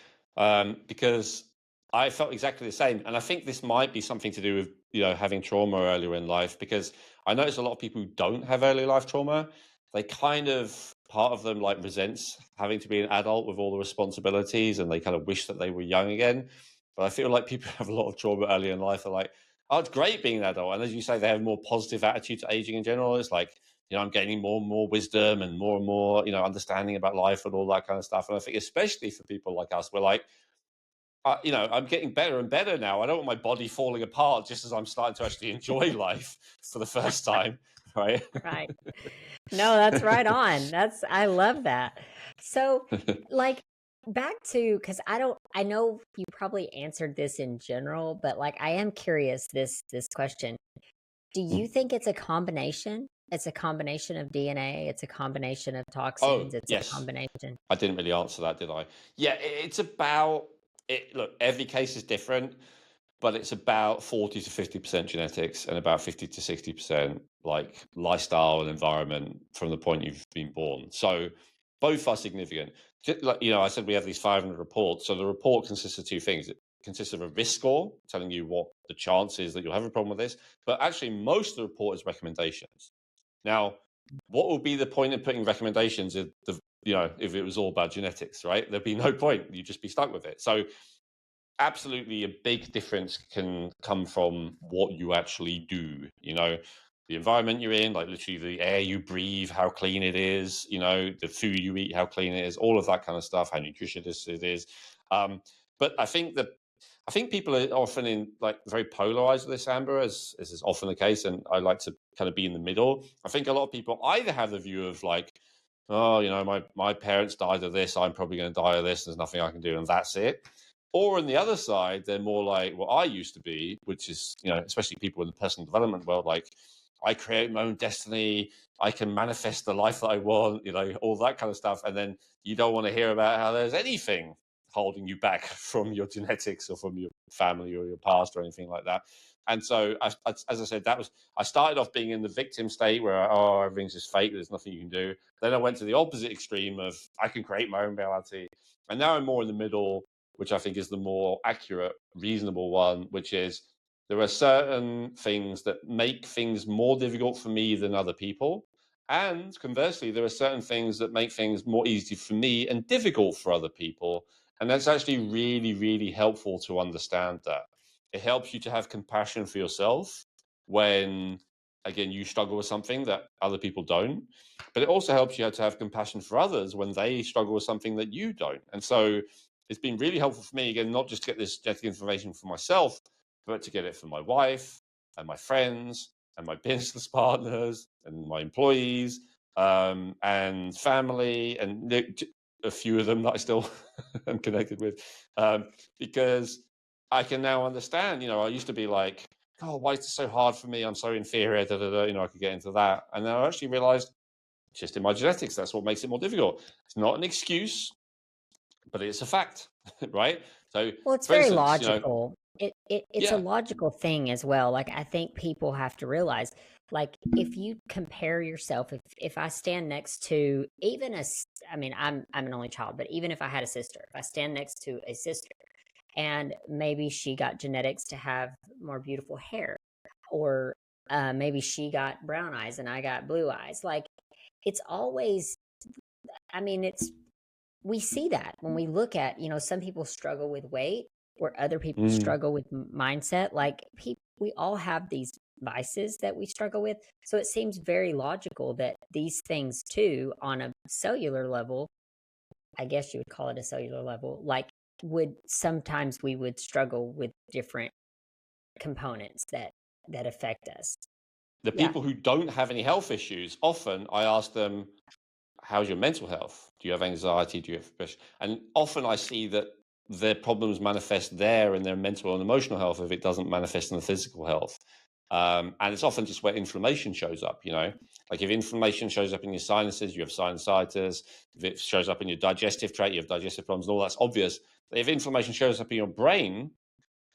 because I felt exactly the same. And I think this might be something to do with, having trauma earlier in life, because I notice a lot of people who don't have early life trauma, they kind of, part of them like resents having to be an adult with all the responsibilities, and they kind of wish that they were young again. But I feel like people who have a lot of trauma early in life are like, oh, it's great being an adult. And as you say, they have a more positive attitude to aging in general. It's like, I'm gaining more and more wisdom and more, understanding about life and all that kind of stuff. And I think especially for people like us, we're like, I'm getting better and better now. I don't want my body falling apart just as I'm starting to actually enjoy life for the first time, right? Right. No, that's right on. I love that. So, like, back to, because I know you probably answered this in general, but like, I am curious this question. Do you think it's a combination? It's a combination of DNA, it's a combination of Oh, toxins, it's a yes. combination. I didn't really answer that, did I? Yeah, it's about it. Look, every case is different, but it's about 40 to 50% genetics and about 50 to 60% like lifestyle and environment from the point you've been born. So both are significant. Like, I said we have these 500 reports. So the report consists of two things. It consists of a risk score telling you what the chance is that you'll have a problem with this. But actually, most of the report is recommendations. Now, what would be the point of putting recommendations if it was all about genetics, right? There'd be no point. You'd just be stuck with it. So absolutely a big difference can come from what you actually do. the environment you're in, like literally the air you breathe, how clean it is, the food you eat, how clean it is, all of that kind of stuff, how nutritious it is. But I think people are often in like very polarized with this, Amber, as is often the case, and I like to kind of be in the middle. I think a lot of people either have the view of like, oh, my parents died of this, I'm probably going to die of this, there's nothing I can do, and that's it. Or on the other side, they're more like what I used to be, which is, especially people in the personal development world, like I create my own destiny, I can manifest the life that I want, all that kind of stuff. And then you don't want to hear about how there's anything holding you back from your genetics or from your family or your past or anything like that. And so, as I said, I started off being in the victim state where, oh, everything's just fake, there's nothing you can do. Then I went to the opposite extreme of I can create my own reality. And now I'm more in the middle, which I think is the more accurate, reasonable one, which is there are certain things that make things more difficult for me than other people. And conversely, there are certain things that make things more easy for me and difficult for other people. And that's actually really, really helpful to understand that. It helps you to have compassion for yourself when, again, you struggle with something that other people don't. But it also helps you to have compassion for others when they struggle with something that you don't. And so it's been really helpful for me, again, not just to get this genetic information for myself, but to get it for my wife and my friends and my business partners and my employees and family and a few of them that I still am connected with, because I can now understand. I used to be like, oh, why is this so hard for me? I'm so inferior. Da, da, da. I could get into that, and then I actually realized it's just in my genetics. That's what makes it more difficult. It's not an excuse, but it's a fact, right? So, Well, it's for very instance, logical. It's a yeah. logical thing as well. Like, I think people have to realize, like, if you compare yourself, if I stand next to even I mean, I'm an only child, but even if I had a sister, if I stand next to a sister and maybe she got genetics to have more beautiful hair, or maybe she got brown eyes and I got blue eyes, like, it's always, I mean, we see that when we look at, some people struggle with weight or other people Mm. struggle with mindset. Like, we all have these vices that we struggle with. So it seems very logical that these things too, on a cellular level, I guess you would call it a cellular level, like, we would struggle with different components that affect us. The Yeah. people who don't have any health issues, often I ask them, how's your mental health? Do you have anxiety? Do you have depression? And often I see that their problems manifest there in their mental and emotional health if it doesn't manifest in the physical health. And it's often just where inflammation shows up. Like if inflammation shows up in your sinuses, you have sinusitis. If it shows up in your digestive tract, you have digestive problems, and all that's obvious. But if inflammation shows up in your brain,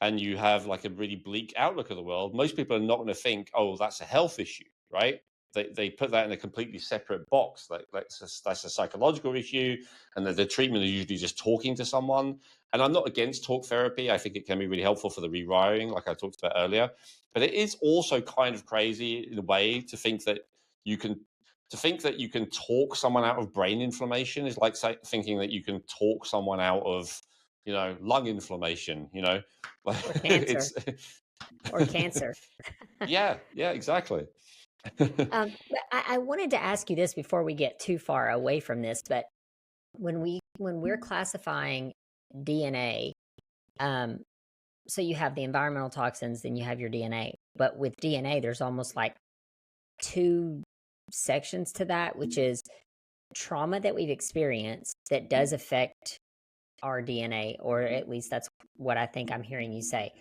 and you have like a really bleak outlook of the world, most people are not going to think, oh, that's a health issue, right? They put that in a completely separate box. Like that's a psychological issue, and the treatment is usually just talking to someone. And I'm not against talk therapy. I think it can be really helpful for the rewiring, like I talked about earlier. But it is also kind of crazy in a way to think that you can talk someone out of brain inflammation is like thinking that you can talk someone out of lung inflammation. Or cancer. It's Or cancer. yeah, exactly. But I wanted to ask you this before we get too far away from this, but when we're classifying DNA, um, so you have the environmental toxins, then you have your DNA. But with DNA, there's almost like two sections to that, which is trauma that we've experienced that does affect our DNA, or at least that's what I think I'm hearing you say.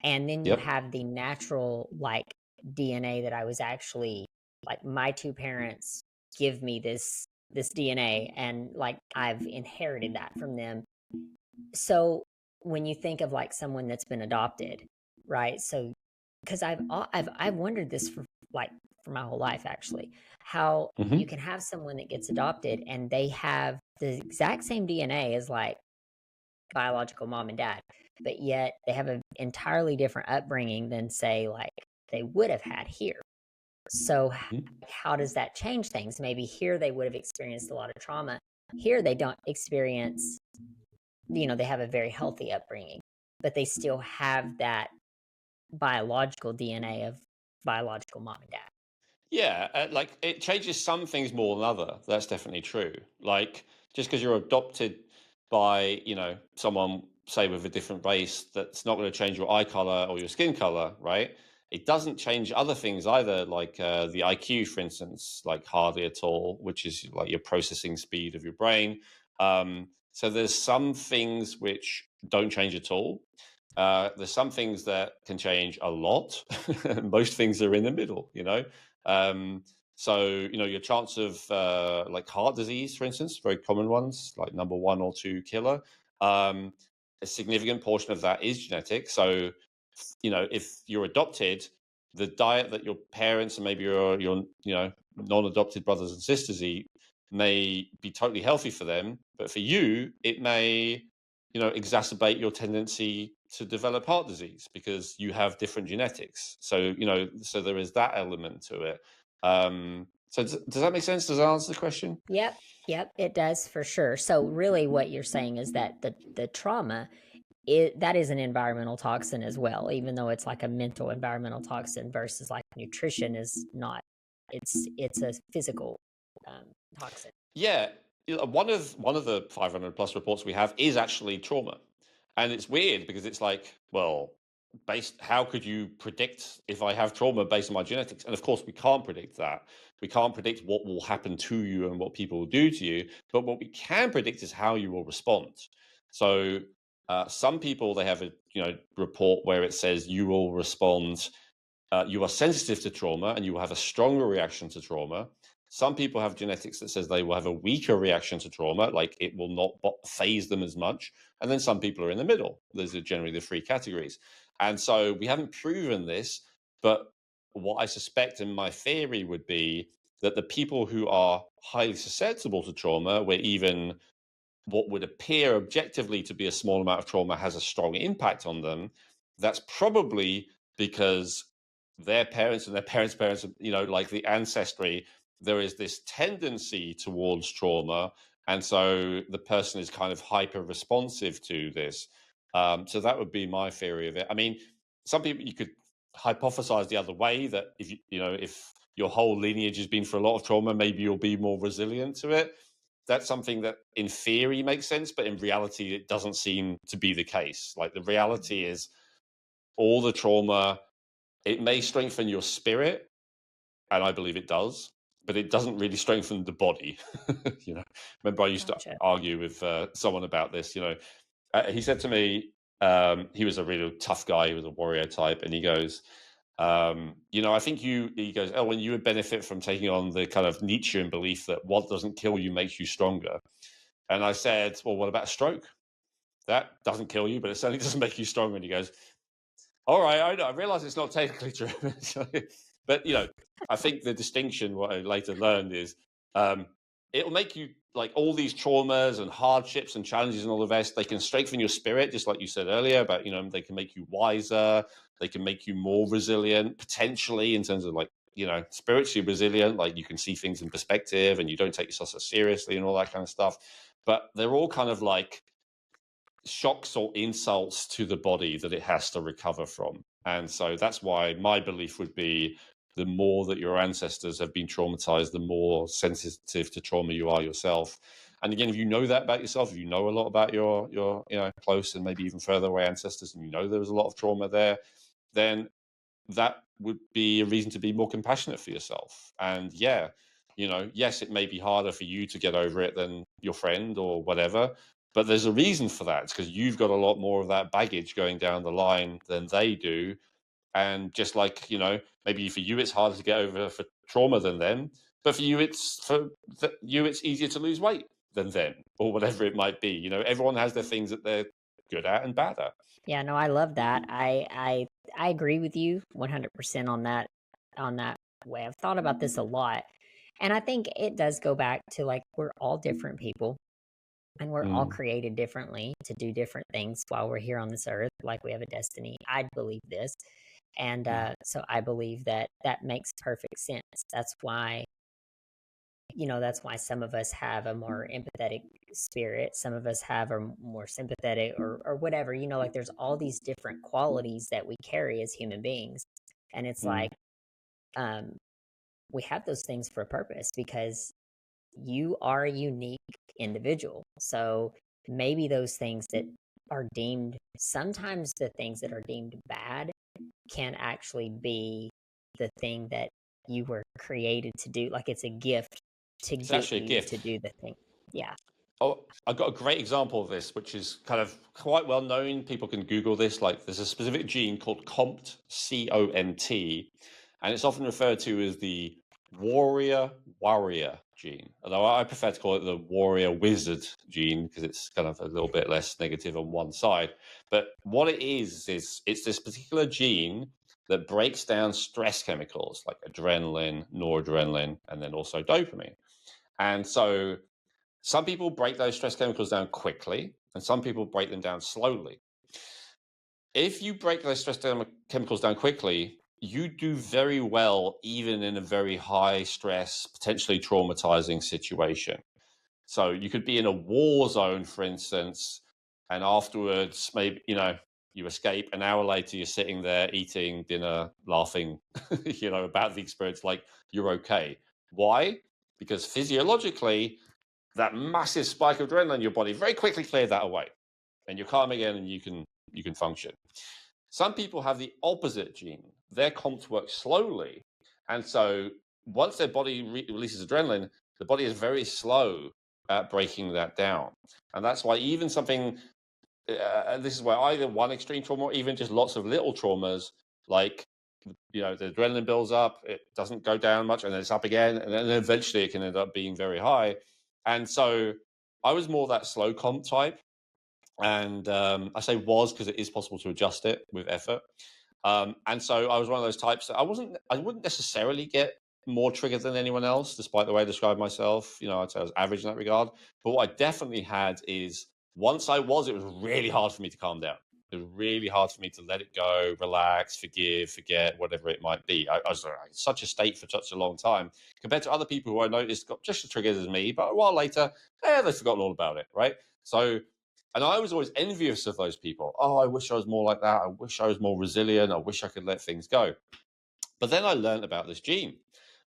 And then you Yep. have the natural, like, DNA that I was actually, like, my two parents give me this DNA, and like I've inherited that from them. So when you think of like someone that's been adopted, right? So because I've wondered this for my whole life, actually, how you Hmm. can have someone that gets adopted and they have the exact same DNA as like biological mom and dad, but yet they have an entirely different upbringing than, say, like they would have had here. So how does that change things? Maybe here they would have experienced a lot of trauma. Here they don't experience, they have a very healthy upbringing, but they still have that biological DNA of biological mom and dad. Yeah, like it changes some things more than other. That's definitely true. Like just because you're adopted by, someone say with a different race, that's not going to change your eye color or your skin color, right? It doesn't change other things either, like the IQ, for instance, like hardly at all, which is like your processing speed of your brain. So there's some things which don't change at all. There's some things that can change a lot. Most things are in the middle. Um, so, your chance of like heart disease, for instance, very common ones, like number one or two killer, um, a significant portion of that is genetic. So, if you're adopted, the diet that your parents and maybe your non-adopted brothers and sisters eat may be totally healthy for them, but for you, it may exacerbate your tendency to develop heart disease because you have different genetics. So there is that element to it. So does that make sense? Does that answer the question? Yep, yep, it does for sure. So really what you're saying is that the trauma, that is an environmental toxin as well, even though it's like a mental environmental toxin versus like nutrition is not. It's a physical um, toxin. Yeah, one of the 500 plus reports we have is actually trauma, and it's weird because it's like, well, based how could you predict if I have trauma based on my genetics? And of course, we can't predict that. We can't predict what will happen to you and what people will do to you. But what we can predict is how you will respond. So some people they have a report where it says you will respond you are sensitive to trauma and you will have a stronger reaction to trauma. Some people have genetics that says they will have a weaker reaction to trauma, like it will not phase them as much. And then some people are in the middle. Those are generally the three categories. And so we haven't proven this, but what I suspect in my theory would be that the people who are highly susceptible to trauma, where even what would appear objectively to be a small amount of trauma has a strong impact on them, that's probably because their parents and their parents' parents, like the ancestry, there is this tendency towards trauma. And so the person is kind of hyper responsive to this. So that would be my theory of it. I mean, some people you could hypothesize the other way that if your whole lineage has been through a lot of trauma, maybe you'll be more resilient to it. That's something that in theory makes sense, but in reality, it doesn't seem to be the case. Like the reality is all the trauma, it may strengthen your spirit, and I believe it does, but it doesn't really strengthen the body. Remember I used to Gotcha. argue with someone about this. He said to me, he was a really tough guy, he was a warrior type, and he goes, I think he goes, Elwin, you would benefit from taking on the kind of Nietzschean belief that what doesn't kill you makes you stronger. And I said, well, what about a stroke? That doesn't kill you, but it certainly doesn't make you stronger. And he goes, all right, I know. I realize it's not technically true. But, I think the distinction, what I later learned is it'll make you like all these traumas and hardships and challenges and all the rest, they can strengthen your spirit, just like you said earlier about, they can make you wiser. They can make you more resilient, potentially in terms of like, spiritually resilient, like you can see things in perspective and you don't take yourself so seriously and all that kind of stuff. But they're all kind of like shocks or insults to the body that it has to recover from. And so that's why my belief would be the more that your ancestors have been traumatized, the more sensitive to trauma you are yourself. And again, if you know that about yourself, if you know a lot about your close and maybe even further away ancestors, and you know there was a lot of trauma there, then that would be a reason to be more compassionate for yourself. And yeah, yes, it may be harder for you to get over it than your friend or whatever, but there's a reason for that. It's because you've got a lot more of that baggage going down the line than they do. And just like, maybe for you, it's harder to get over for trauma than them, but for you, it's easier to lose weight than them or whatever it might be. Everyone has their things that they're good at and bad at. Yeah, no, I love that. I agree with you 100% on that way. I've thought about this a lot. And I think it does go back to like we're all different people and we're all Mm, created differently to do different things while we're here on this earth. Like we have a destiny. I believe this. And so I believe that that makes perfect sense. That's why some of us have a more empathetic spirit. Some of us have a more sympathetic or whatever, like there's all these different qualities that we carry as human beings. And it's mm, like, um, we have those things for a purpose because you are a unique individual. So maybe those things that are deemed, sometimes the things that are deemed bad can actually be the thing that you were created to do. Like it's a gift to It's get actually a you gift. to do the thing. Yeah. Oh, I've got a great example of this, which is kind of quite well known. People can Google this. Like, there's a specific gene called COMT, COMT, and it's often referred to as the warrior gene. Although I prefer to call it the warrior wizard gene because it's kind of a little bit less negative on one side. But what it is it's this particular gene that breaks down stress chemicals like adrenaline, noradrenaline, and then also dopamine. And so some people break those stress chemicals down quickly, and some people break them down slowly. If you break those chemicals down quickly, you do very well, even in a very high stress, potentially traumatizing situation. So you could be in a war zone, for instance, and afterwards, maybe, you escape. An hour later, you're sitting there eating dinner, laughing, about the experience, like you're okay. Why? Because physiologically, that massive spike of adrenaline in your body very quickly cleared that away, and you're calm again, and you can function. Some people have the opposite gene. Their COMT works slowly, and so once their body releases adrenaline, the body is very slow at breaking that down, and that's why even something. This is where either one extreme trauma or even just lots of little traumas, like the adrenaline builds up, it doesn't go down much, and then it's up again, and then eventually it can end up being very high. And so I was more that slow comp type, and I say was because it is possible to adjust it with effort. And so I was one of those types that I wouldn't necessarily get more triggered than anyone else, despite the way I describe myself. I'd say I was average in that regard. But what I definitely had is once it was really hard for me to calm down. It was really hard for me to let it go, relax, forgive, forget, whatever it might be. I was in such a state for such a long time compared to other people who I noticed got just as triggered as me, but a while later, they've forgotten all about it, right? So, and I was always envious of those people. Oh, I wish I was more like that. I wish I was more resilient. I wish I could let things go. But then I learned about this gene.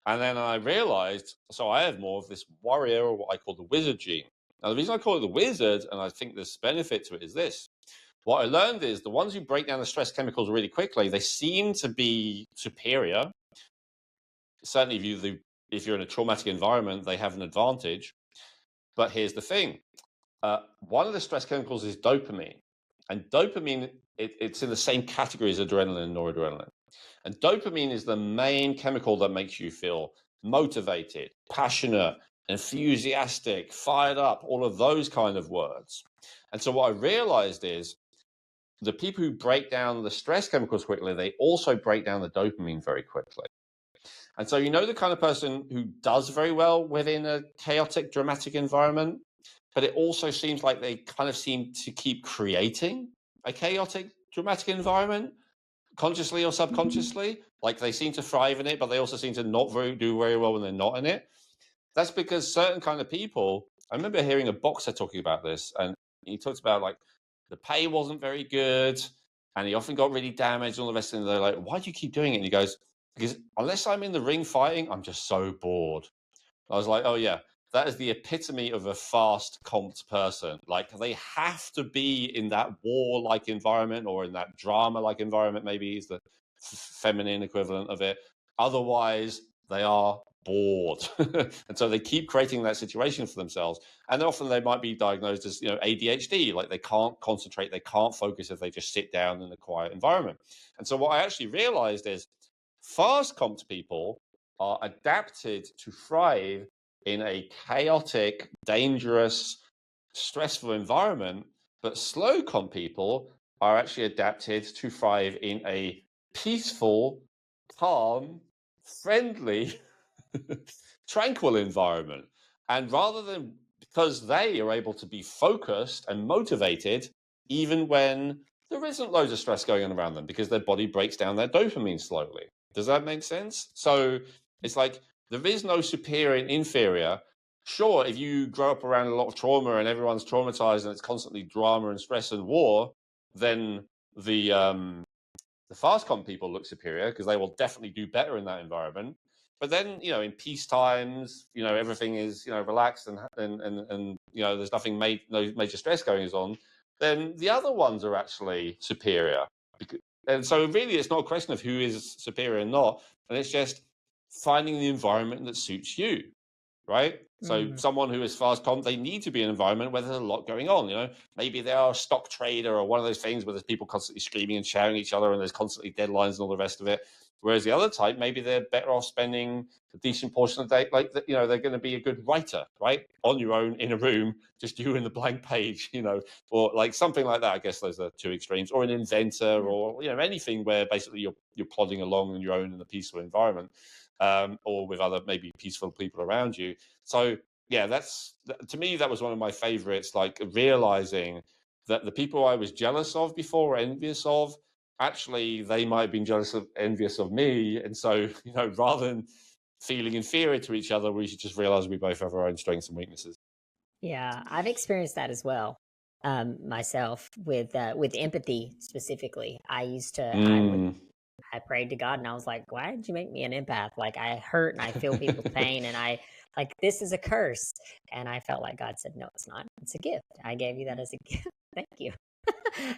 And then I realized, so I have more of this warrior, or what I call the wizard gene. Now, the reason I call it the wizard, and I think there's benefit to it, is this. What I learned is the ones who break down the stress chemicals really quickly, they seem to be superior. Certainly, if you're in a traumatic environment, they have an advantage. But here's the thing. One of the stress chemicals is dopamine. And dopamine, it's in the same category as adrenaline and noradrenaline. And dopamine is the main chemical that makes you feel motivated, passionate, enthusiastic, fired up, all of those kind of words. And so what I realized is the people who break down the stress chemicals quickly, they also break down the dopamine very quickly. And so, the kind of person who does very well within a chaotic, dramatic environment, but it also seems like they kind of seem to keep creating a chaotic, dramatic environment, consciously or subconsciously. Like they seem to thrive in it, but they also seem to not do very well when they're not in it. That's because certain kind of people, I remember hearing a boxer talking about this, and he talks about like the pay wasn't very good, and he often got really damaged, and all the rest of it. They're like, why do you keep doing it? And he goes, because unless I'm in the ring fighting, I'm just so bored. I was like, oh yeah, that is the epitome of a fast comped person. Like they have to be in that war-like environment or in that drama-like environment, maybe is the feminine equivalent of it. Otherwise, they are bored. And so they keep creating that situation for themselves. And often they might be diagnosed as, ADHD, like they can't concentrate, they can't focus if they just sit down in a quiet environment. And so what I actually realized is fast comped people are adapted to thrive in a chaotic, dangerous, stressful environment, but slow comp people are actually adapted to thrive in a peaceful, calm, friendly, tranquil environment. And rather than because they are able to be focused and motivated, even when there isn't loads of stress going on around them, because their body breaks down their dopamine slowly. Does that make sense? So it's like there is no superior and inferior. Sure, if you grow up around a lot of trauma and everyone's traumatized and it's constantly drama and stress and war, then the fast comp people look superior because they will definitely do better in that environment. But then, in peace times, everything is, relaxed and there's no major stress going on. Then the other ones are actually superior. And so really, it's not a question of who is superior or not, and it's just finding the environment that suits you, right? So Mm, someone who is fast comp, they need to be in an environment where there's a lot going on. Maybe they are a stock trader or one of those things where there's people constantly screaming and shouting at each other, and there's constantly deadlines and all the rest of it. Whereas the other type, maybe they're better off spending a decent portion of the day, like they're going to be a good writer, right, on your own in a room, just you and the blank page, or like something like that. I guess those are two extremes, or an inventor, yeah. or anything where basically you're plodding along on your own in a peaceful environment, or with other maybe peaceful people around you. So yeah, to me that was one of my favorites. Like realizing that the people I was jealous of before, or envious of, actually they might have been envious of me, and so rather than feeling inferior to each other, we should just realize we both have our own strengths and weaknesses. Yeah, I've experienced that as well. Myself with empathy specifically. Mm. I prayed to God and I was like, why did you make me an empath? Like I hurt and I feel people's pain and I like this is a curse. And I felt like God said, no, it's not. It's a gift. I gave you that as a gift. Thank you.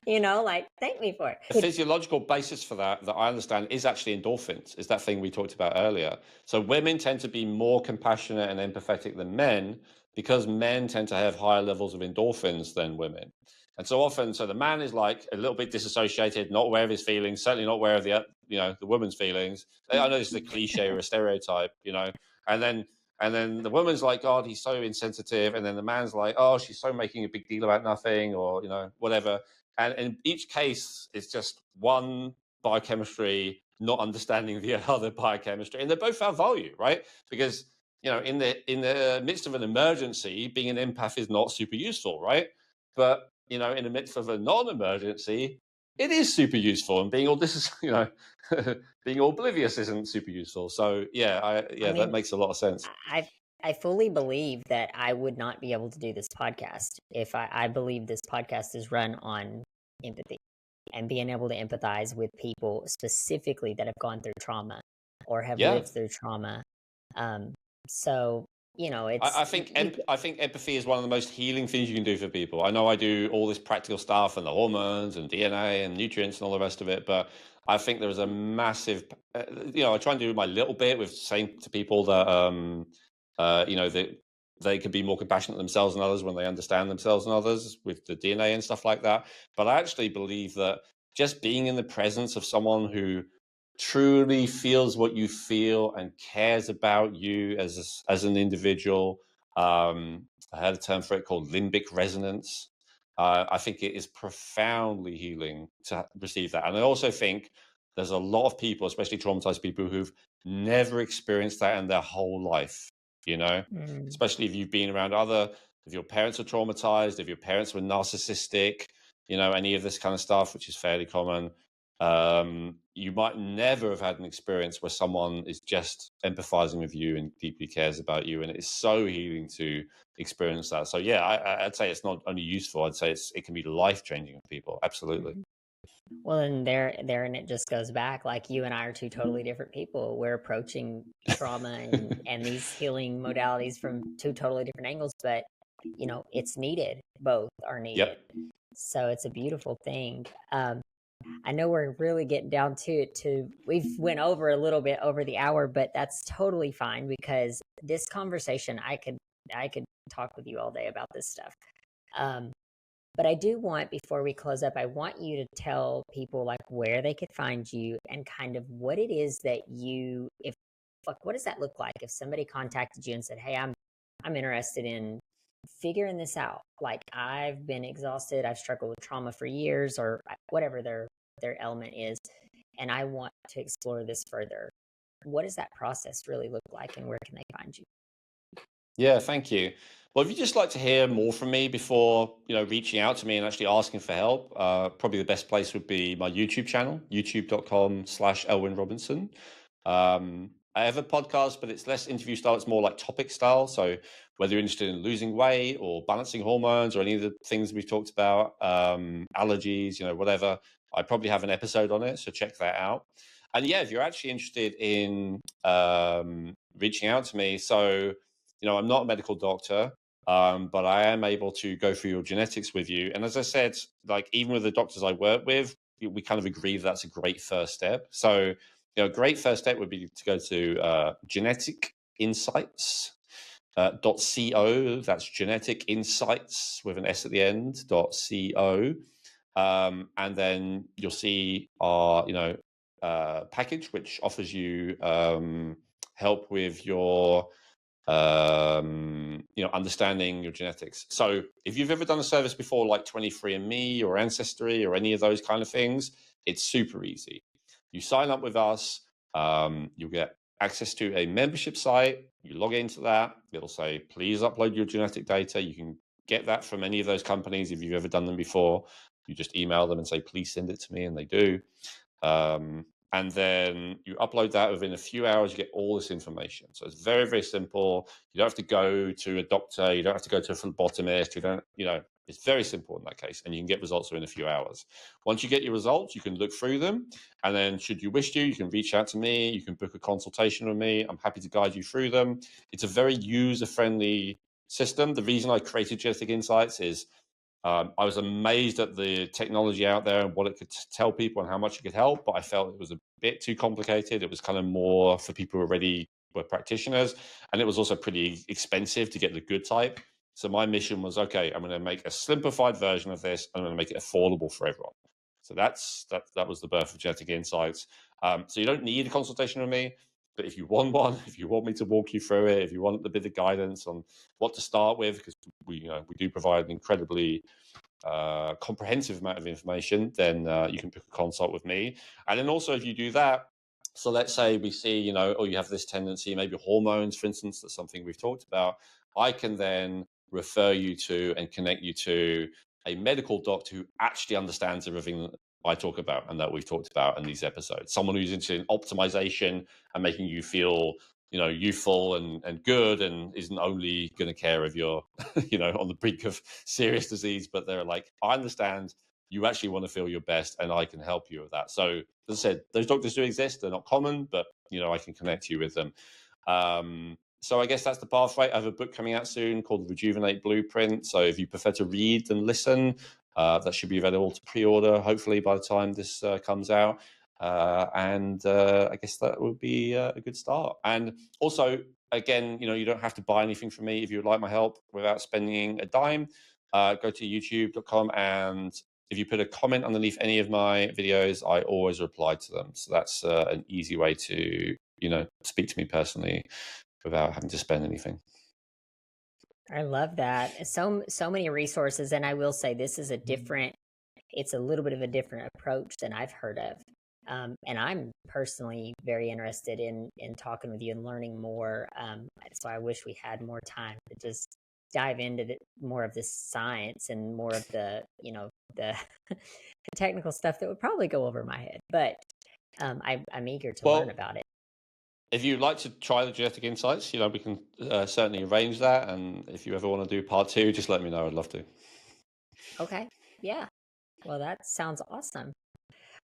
Like thank me for it. The physiological basis for that I understand is actually endorphins, is that thing we talked about earlier. So women tend to be more compassionate and empathetic than men because men tend to have higher levels of endorphins than women. And so often, so the man is like a little bit disassociated, not aware of his feelings, certainly not aware of the woman's feelings. I know this is a cliche or a stereotype, and then the woman's like, God, he's so insensitive. And then the man's like, oh, she's so making a big deal about nothing, or, whatever. And in each case, it's just one biochemistry not understanding the other biochemistry, and they both have value, right? Because in the midst of an emergency, being an empath is not super useful, right? But in the midst of a non-emergency, it is super useful, and being all this is being all oblivious isn't super useful. So I that mean, makes a lot of sense. I I fully believe that I would not be able to do this podcast if I believe this podcast is run on empathy and being able to empathize with people specifically that have gone through trauma or have Yeah. lived through trauma. Um, so I, it's I think I think empathy is one of the most healing things you can do for people. I know I do all this practical stuff and the hormones and DNA and nutrients and all the rest of it, but I think there is a massive, I try and do my little bit with saying to people that, that they can be more compassionate themselves and others when they understand themselves and others with the DNA and stuff like that. But I actually believe that just being in the presence of someone who truly feels what you feel and cares about you as an individual. I had a term for it called limbic resonance. I think it is profoundly healing to receive that. And I also think there's a lot of people, especially traumatized people, who've never experienced that in their whole life, mm, especially if you've been around if your parents are traumatized, if your parents were narcissistic, any of this kind of stuff, which is fairly common. You might never have had an experience where someone is just empathizing with you and deeply cares about you, and it is so healing to experience that. So I'd say it's not only useful, I'd say it can be life changing for people. Absolutely. mhm. Well, and and it just goes back like you and I are two totally different people. We're approaching trauma and these healing modalities from two totally different angles, but it's needed. Both are needed. Yep. So it's a beautiful thing. I know we're really getting down to it. We've went over a little bit over the hour, but that's totally fine because this conversation, I could talk with you all day about this stuff. Um, but I do want, before we close up, I want you to tell people like where they could find you and kind of what it is that if like, what does that look like if somebody contacted you and said, "Hey, I'm interested in figuring this out. Like I've been exhausted, I've struggled with trauma for years, or whatever their element is, and I want to explore this further." What does that process really look like, and where can they find you? Yeah, thank you. Well, if you'd just like to hear more from me before, reaching out to me and actually asking for help, probably the best place would be my YouTube channel, youtube.com/Elwin Robinson. I have a podcast, but it's less interview style. It's more like topic style. So whether you're interested in losing weight or balancing hormones or any of the things we've talked about, allergies, whatever, I probably have an episode on it. So check that out. And yeah, if you're actually interested in reaching out to me, so I'm not a medical doctor, but I am able to go through your genetics with you. And as I said, like even with the doctors I work with, we kind of agree that's a great first step. So a great first step would be to go to genetic insights .co. That's genetic insights with an S at the end .co. And then you'll see our package, which offers you help with your understanding your genetics. So if you've ever done a service before, like 23andMe or Ancestry or any of those kind of things, it's super easy. You sign up with us, you'll get access to a membership site. You log into that, it'll say, please upload your genetic data. You can get that from any of those companies if you've ever done them before. You just email them and say, please send it to me, and they do. And then you upload that. Within a few hours, you get all this information. So it's very, very simple. You don't have to go to a doctor. You don't have to go to a phlebotomist. It's very simple in that case. And you can get results within a few hours. Once you get your results, you can look through them. And then should you wish to, you can reach out to me. You can book a consultation with me. I'm happy to guide you through them. It's a very user-friendly system. The reason I created Genetic Insights is I was amazed at the technology out there and what it could tell people and how much it could help, but I felt it was a bit too complicated. It was kind of more for people who already were practitioners, and it was also pretty expensive to get the good type. So my mission was, okay, I'm going to make a simplified version of this. I'm going to make it affordable for everyone. So that was the birth of Genetic Insights. So you don't need a consultation with me, but if you want one, if you want me to walk you through it, if you want a bit of guidance on what to start with, because we do provide an incredibly comprehensive amount of information, then you can book a consult with me. And then also if you do that, so let's say we see, you have this tendency, maybe hormones, for instance, that's something we've talked about. I can then refer you to and connect you to a medical doctor who actually understands everything that I talk about and that we've talked about in these episodes. Someone who's interested in optimization and making you feel youthful and good, and isn't only going to care if you're on the brink of serious disease, but they're like, I understand you actually want to feel your best and I can help you with that. So as I said, those doctors do exist. They're not common, but I can connect you with them. So I guess that's the pathway. I have a book coming out soon called The Rejuvenate Blueprint. So if you prefer to read than listen, that should be available to pre-order hopefully by the time this comes out. And I guess that would be a good start. And also, again, you don't have to buy anything from me if you would like my help without spending a dime. Go to youtube.com, and if you put a comment underneath any of my videos, I always reply to them. So that's an easy way to speak to me personally without having to spend anything. I love that. So many resources, and I will say this is it's a little bit of a different approach than I've heard of. And I'm personally very interested in talking with you and learning more. So I wish we had more time to just dive into more of this science and more of the the technical stuff that would probably go over my head. But I'm eager to learn about it. If you'd like to try the Genetic Insights, we can certainly arrange that. And if you ever want to do part 2, just let me know. I'd love to. Okay. Yeah. Well, that sounds awesome.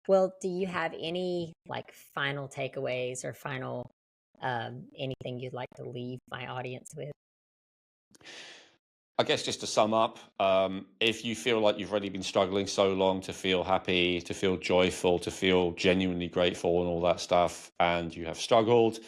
Well, do you have any final takeaways or final anything you'd like to leave my audience with? I guess just to sum up, if you feel like you've already been struggling so long to feel happy, to feel joyful, to feel genuinely grateful and all that stuff, and you have struggled,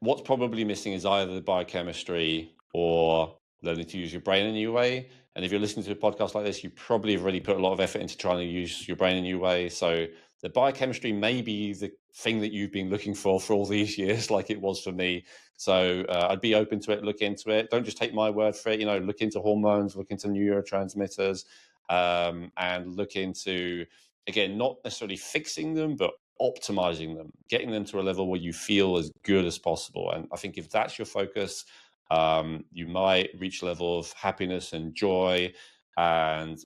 what's probably missing is either the biochemistry or learning to use your brain in a new way. And if you're listening to a podcast like this, you probably have already put a lot of effort into trying to use your brain in a new way. So the biochemistry may be the thing that you've been looking for all these years, like it was for me. So I'd be open to it, look into it. Don't just take my word for it. Look into hormones, look into neurotransmitters, and look into, again, not necessarily fixing them, but optimizing them, getting them to a level where you feel as good as possible. And I think if that's your focus, you might reach a level of happiness and joy and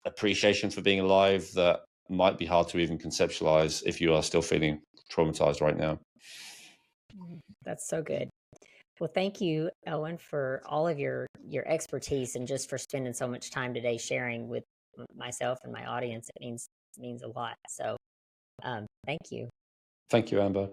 appreciation for being alive that might be hard to even conceptualize if you are still feeling traumatized right now. That's so good. Well, thank you, Elwin, for all of your expertise and just for spending so much time today sharing with myself and my audience. It means a lot. So Thank you. Thank you, Amber.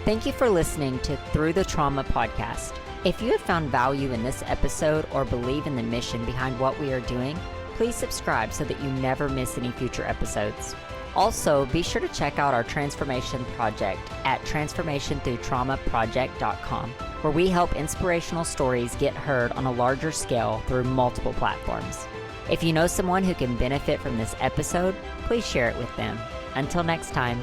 Thank you for listening to Through the Trauma podcast. If you have found value in this episode or believe in the mission behind what we are doing, please subscribe so that you never miss any future episodes. Also, be sure to check out our transformation project at transformationthroughtraumaproject.com, where we help inspirational stories get heard on a larger scale through multiple platforms. If you know someone who can benefit from this episode, please share it with them. Until next time.